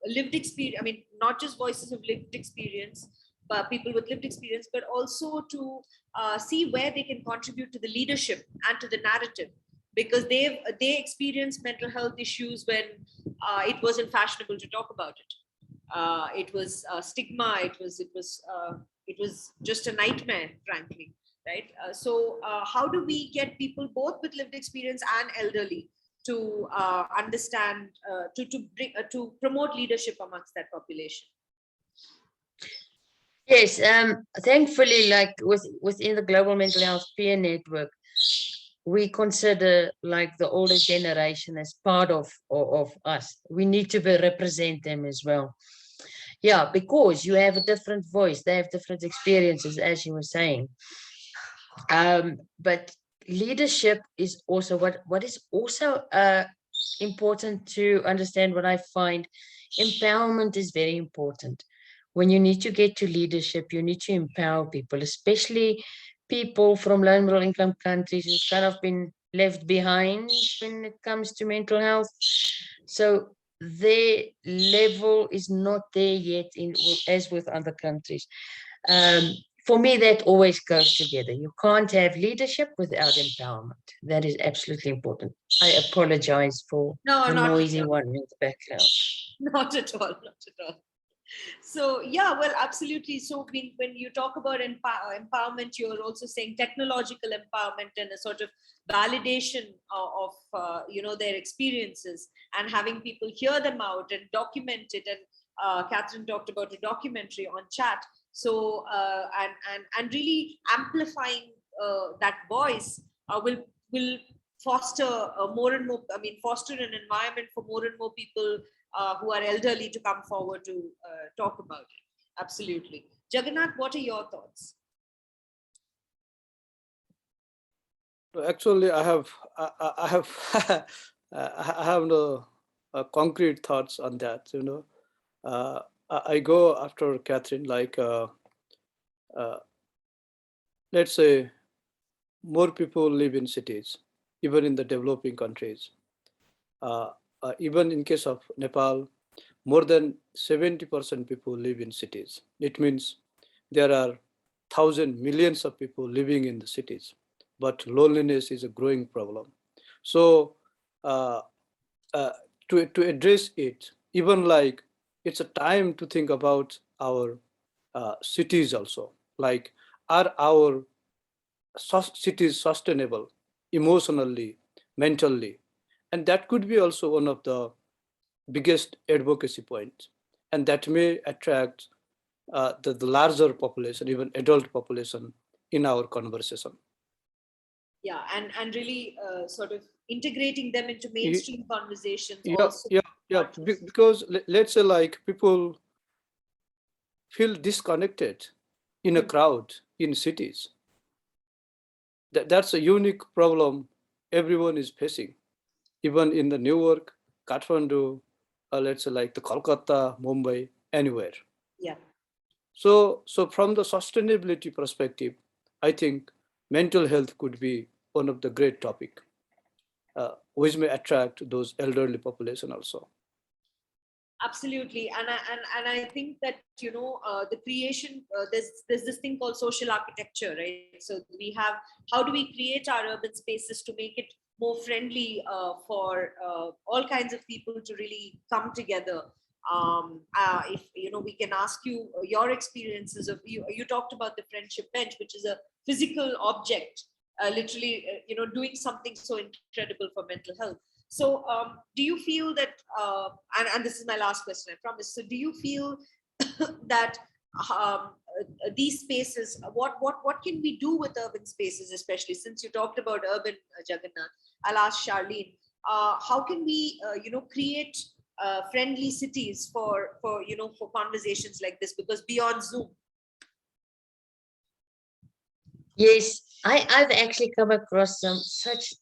lived experience, not just voices of lived experience, but people with lived experience, but also to see where they can contribute to the leadership and to the narrative, because they experienced mental health issues when it wasn't fashionable to talk about it. It was stigma. It was just a nightmare, frankly, right? So how do we get people both with lived experience and elderly to understand, to promote leadership amongst that population? Yes, thankfully, like within the Global Mental Health Peer Network, we consider like the older generation as part of us. We need to represent them as well. Yeah, because you have a different voice, they have different experiences, as you were saying. But leadership is also what is also important to understand what I find. Empowerment is very important. When you need to get to leadership, you need to empower people, especially people from low and middle income countries who've kind of been left behind when it comes to mental health. So their level is not there yet as with other countries. For me, that always goes together. You can't have leadership without empowerment. That is absolutely important. I apologize for No, the not noisy at all. one in the background. Not at all. Not at all. So yeah, well, absolutely. So when you talk about empowerment, you're also saying technological empowerment and a sort of validation of their experiences, and having people hear them out and document it. And Kathryn talked about a documentary on chat. So and really amplifying that voice will foster more and more. I mean, foster an environment for more and more people who are elderly to come forward to talk about it. Absolutely. Jagannath, what are your thoughts? Actually, I have I have no concrete thoughts on that. I go after Kathryn, like let's say more people live in cities, even in the developing countries. Even in case of Nepal, more than 70% people live in cities. It means there are millions of people living in the cities, but loneliness is a growing problem. So to address it, even like it's a time to think about our cities also. Like, are our cities sustainable emotionally, mentally? And that could be also one of the biggest advocacy points, and that may attract the larger population, even adult population, in our conversation. Yeah, and really sort of integrating them into mainstream conversations Yeah, also. yeah. Because let's say like people feel disconnected in a crowd in cities. That's a unique problem everyone is facing, even in the Newark, Kathmandu, let's say like the Kolkata, Mumbai, anywhere. Yeah. So from the sustainability perspective, I think mental health could be one of the great topic, which may attract those elderly population also. Absolutely, and I think that the creation there's this thing called social architecture, right? So we have, how do we create our urban spaces to make it more friendly for all kinds of people to really come together. If we can ask you your experiences of you talked about the friendship bench, which is a physical object, literally doing something so incredible for mental health. So do you feel that, and this is my last question, I promise. So do you feel that these spaces, what can we do with urban spaces, especially since you talked about urban, Jagannath? I'll ask Charlene, how can we, create friendly cities for conversations like this, because beyond Zoom? Yes, I've actually come across some such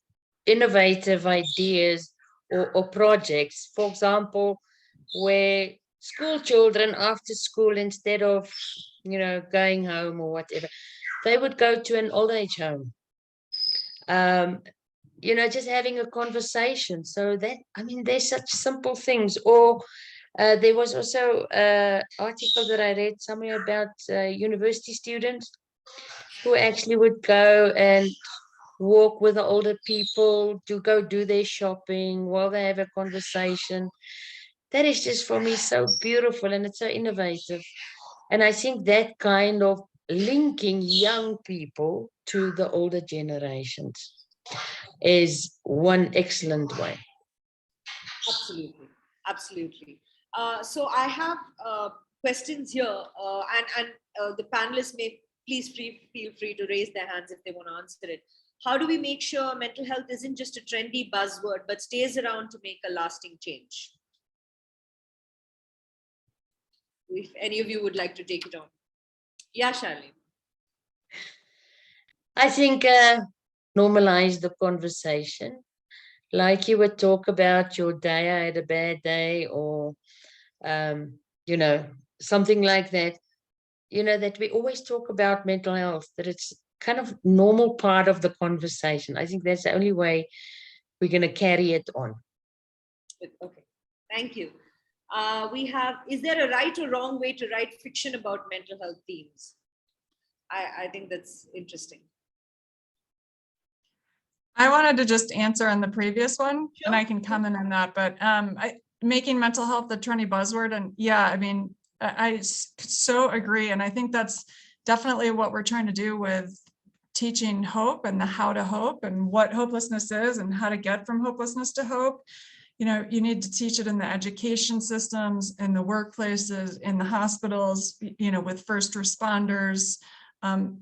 innovative ideas or projects, for example, where school children after school, instead of going home or whatever, they would go to an old age home, just having a conversation. So that, I mean, there's such simple things. Or there was also an article that I read somewhere about university students who actually would go and walk with the older people to go do their shopping while they have a conversation. That is just, for me, so beautiful, and it's so innovative. And I think that kind of linking young people to the older generations is one excellent way. Absolutely, absolutely. So I have questions here, and the panelists may please feel free to raise their hands if they want to answer it. How do we make sure mental health isn't just a trendy buzzword, but stays around to make a lasting change? If any of you would like to take it on. Yeah, Charlene. I think normalize the conversation. like you would talk about your day, I had a bad day, or, you know, something like that, you know, that we always talk about mental health, that it's kind of normal part of the conversation. I think that's the only way we're going to carry it on. Okay, thank you. We have, is there a right or wrong way to write fiction about mental health themes? I think that's interesting. I wanted to just answer on the previous one, Sure. and I can comment on that, but making mental health the trendy buzzword, and yeah, I mean, I so agree, and I think that's definitely what we're trying to do with teaching hope and the how to hope and what hopelessness is and how to get from hopelessness to hope. You know, you need to teach it in the education systems, in the workplaces, in the hospitals, you know, with first responders,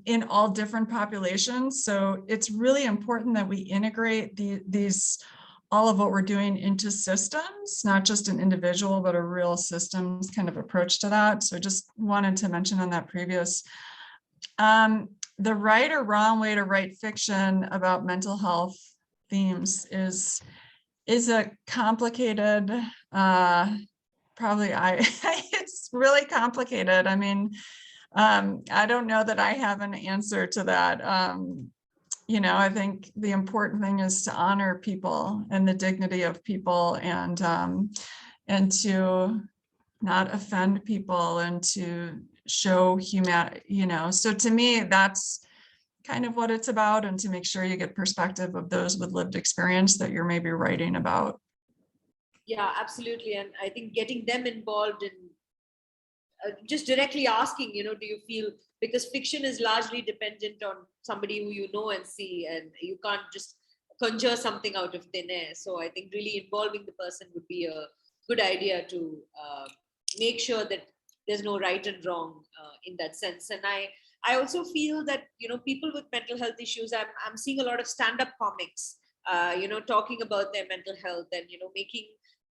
in all different populations. So it's really important that we integrate these all of what we're doing into systems, not just an individual, but a real systems kind of approach to that. So I just wanted to mention on that previous. The right or wrong way to write fiction about mental health themes is a complicated, probably it's really complicated. I mean, I don't know that I have an answer to that. You know, I think the important thing is to honor people and the dignity of people, and to not offend people, and to show humanity, you know. So to me, that's kind of what it's about, and to make sure you get perspective of those with lived experience that you're maybe writing about. Yeah, absolutely. And I think getting them involved in just directly asking, you know, do you feel, because fiction is largely dependent on somebody who you know and see, and you can't just conjure something out of thin air. So I think really involving the person would be a good idea to make sure that there's no right and wrong in that sense. And I also feel that, you know, people with mental health issues, I'm seeing a lot of stand-up comics, you know, talking about their mental health, and, you know, making,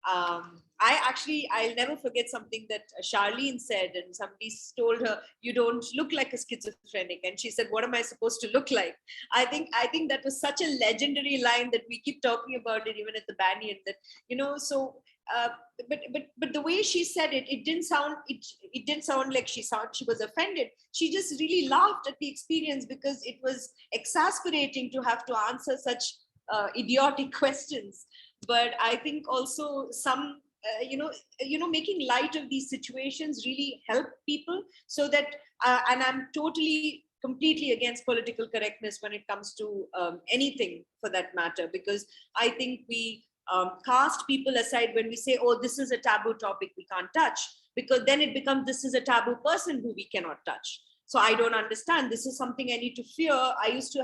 I'll never forget something that Charlene said, and somebody told her, you don't look like a schizophrenic. And she said, what am I supposed to look like? I think that was such a legendary line that we keep talking about it, even at the Banyan, that, you know, so, but the way she said it, it didn't sound like she was offended. She just really laughed at the experience, because it was exasperating to have to answer such idiotic questions. But I think also some, making light of these situations really help people, so that, and I'm completely against political correctness when it comes to anything for that matter, because I think we cast people aside when we say, oh, this is a taboo topic we can't touch, because then it becomes, this is a taboo person who we cannot touch. So I don't understand. This is something I need to fear. I used to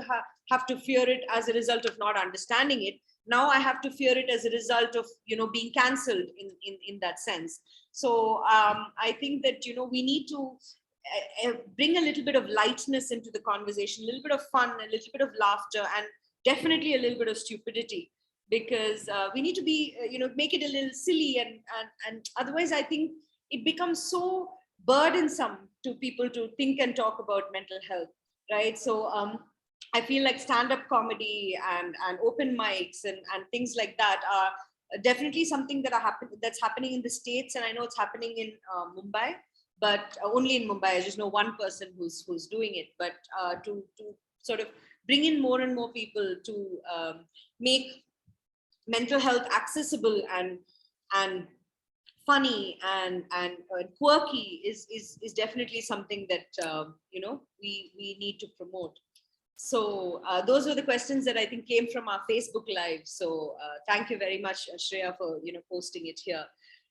have to fear it as a result of not understanding it. Now I have to fear it as a result of, you know, being cancelled in that sense. So I think that, you know, we need to bring a little bit of lightness into the conversation, a little bit of fun, a little bit of laughter, and definitely a little bit of stupidity, because we need to be, make it a little silly, and otherwise I think it becomes so burdensome to people to think and talk about mental health, right? So I feel like stand-up comedy and open mics and things like that are definitely something that's happening in the States, and I know it's happening in Mumbai, but only in Mumbai. I just know one person who's doing it. But to sort of bring in more and more people to make mental health accessible and funny and quirky is definitely something that we need to promote. So those were the questions that I think came from our Facebook Live. So thank you very much, Shreya, for posting it here.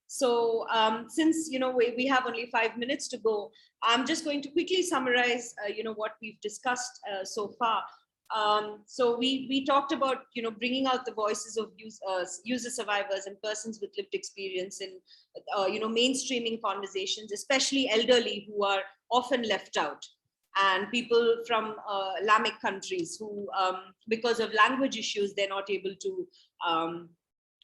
So since we have only 5 minutes to go, I'm just going to quickly summarize what we've discussed so far. So we talked about bringing out the voices of user survivors and persons with lived experience in mainstreaming conversations, especially elderly who are often left out, and people from Islamic countries who, because of language issues, they're not able to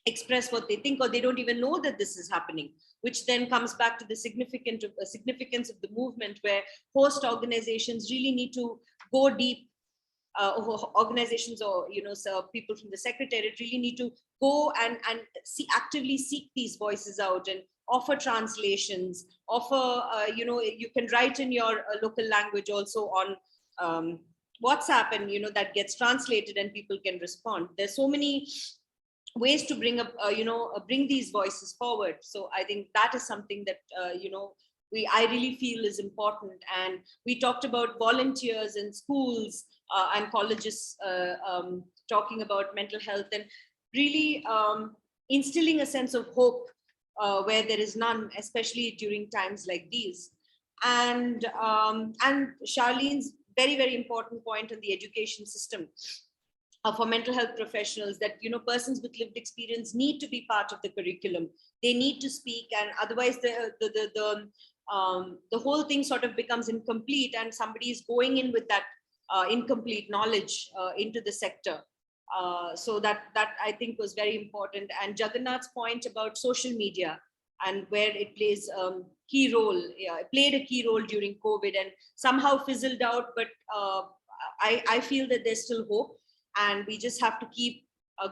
express what they think, or they don't even know that this is happening, which then comes back to the significance of the movement, where host organizations really need to go deep organizations or so people from the secretariat really need to go and actively seek these voices out and offer translations, offer you can write in your local language also on WhatsApp, and that gets translated and people can respond. There's so many ways to bring up bring these voices forward. So I think that is something that I really feel is important. And we talked about volunteers in schools and colleges talking about mental health, and really instilling a sense of hope where there is none, especially during times like these. And Charlene's very, very important point on the education system for mental health professionals, that persons with lived experience need to be part of the curriculum. They need to speak, and otherwise the whole thing sort of becomes incomplete, and somebody is going in with that incomplete knowledge into the sector. So that I think was very important. And Jagannath's point about social media and where it plays key role, it played a key role during COVID and somehow fizzled out, but I feel that there's still hope, and we just have to keep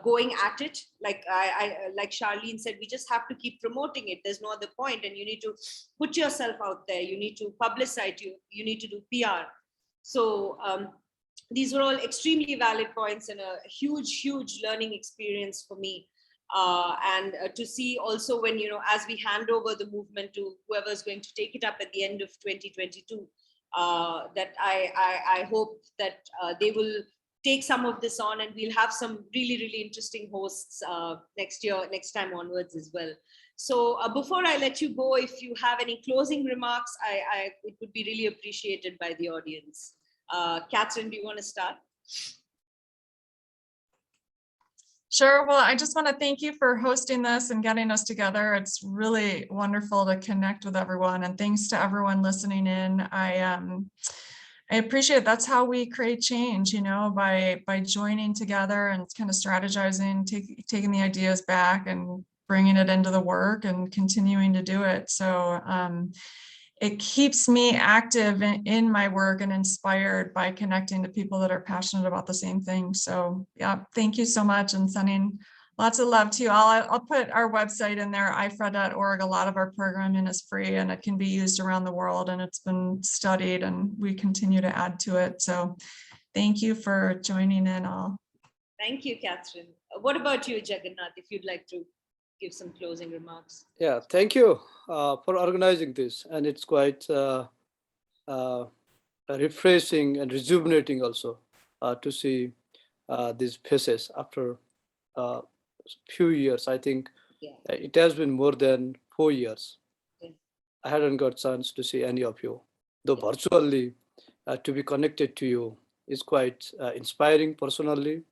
going at it. Like like Charlene said, we just have to keep promoting it. There's no other point, and you need to put yourself out there. You need to publicize, you need to do PR. So these were all extremely valid points and a huge, huge learning experience for me. And to see also when, as we hand over the movement to whoever's going to take it up at the end of 2022, that I hope that they will take some of this on, and we'll have some really, really interesting hosts next time onwards as well. So before I let you go, if you have any closing remarks, it would be really appreciated by the audience. Kathryn, do you want to start? Sure. Well, I just want to thank you for hosting this and getting us together. It's really wonderful to connect with everyone, and thanks to everyone listening in. I appreciate it. That's how we create change, by joining together and kind of strategizing, taking the ideas back and bringing it into the work and continuing to do it. So it keeps me active in my work and inspired by connecting to people that are passionate about the same thing. So yeah, thank you so much, and sending lots of love to you all. I'll put our website in there, ifred.org. A lot of our programming is free and it can be used around the world, and it's been studied, and we continue to add to it. So thank you for joining in all. Thank you, Kathryn. What about you, Jagannath, if you'd like to give some closing remarks? Yeah, thank you for organizing this, and it's quite refreshing and rejuvenating also to see these faces after a few years. I think it has been more than 4 years. I hadn't got a chance to see any of you, though virtually to be connected to you is quite inspiring personally,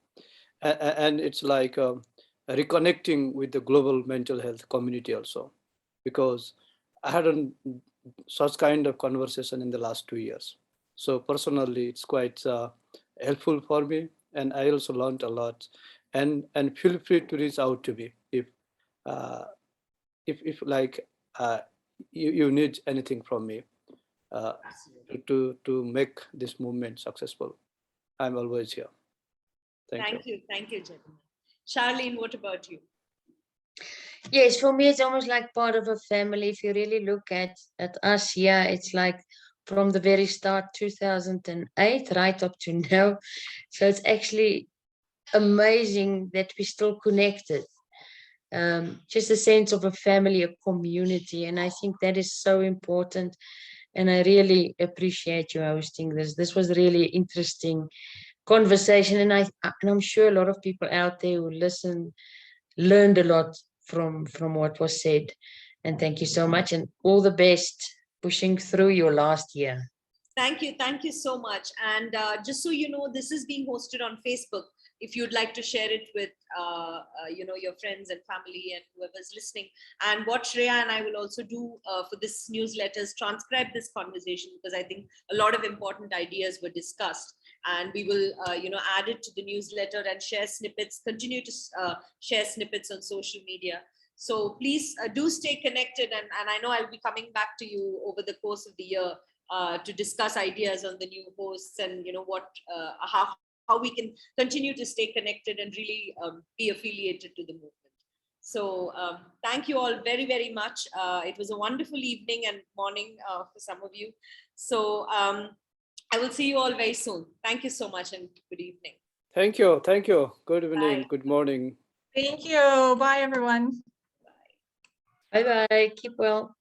and it's like reconnecting with the global mental health community also, because I hadn't such kind of conversation in the last 2 years. So personally, it's quite helpful for me, and I also learned a lot. And feel free to reach out to me if like you need anything from me to make this movement successful. I'm always here. Thank you. Thank you, Jagannath. Charlene, what about you? Yes, for me, it's almost like part of a family. If you really look at us here, it's like from the very start, 2008, right up to now. So it's actually amazing that we're still connected. Just a sense of a family, a community. And I think that is so important. And I really appreciate you hosting this. This was really interesting conversation. And I'm sure a lot of people out there who listen learned a lot from what was said. And thank you so much, and all the best pushing through your last year. Thank you so much. And just so you know, this is being hosted on Facebook. If you'd like to share it with your friends and family and whoever's listening. And what Shreya and I will also do for this newsletter is transcribe this conversation, because I think a lot of important ideas were discussed. And we will add it to the newsletter and share snippets, continue to share snippets on social media. So please do stay connected, and I know I'll be coming back to you over the course of the year to discuss ideas on the new hosts and what how how we can continue to stay connected and really be affiliated to the movement. So thank you all very, very much. It was a wonderful evening and morning for some of you. So I will see you all very soon. Thank you so much and good evening. Thank you. Thank you. Good evening. Bye. Good morning. Thank you. Bye, everyone. Bye-bye. Keep well.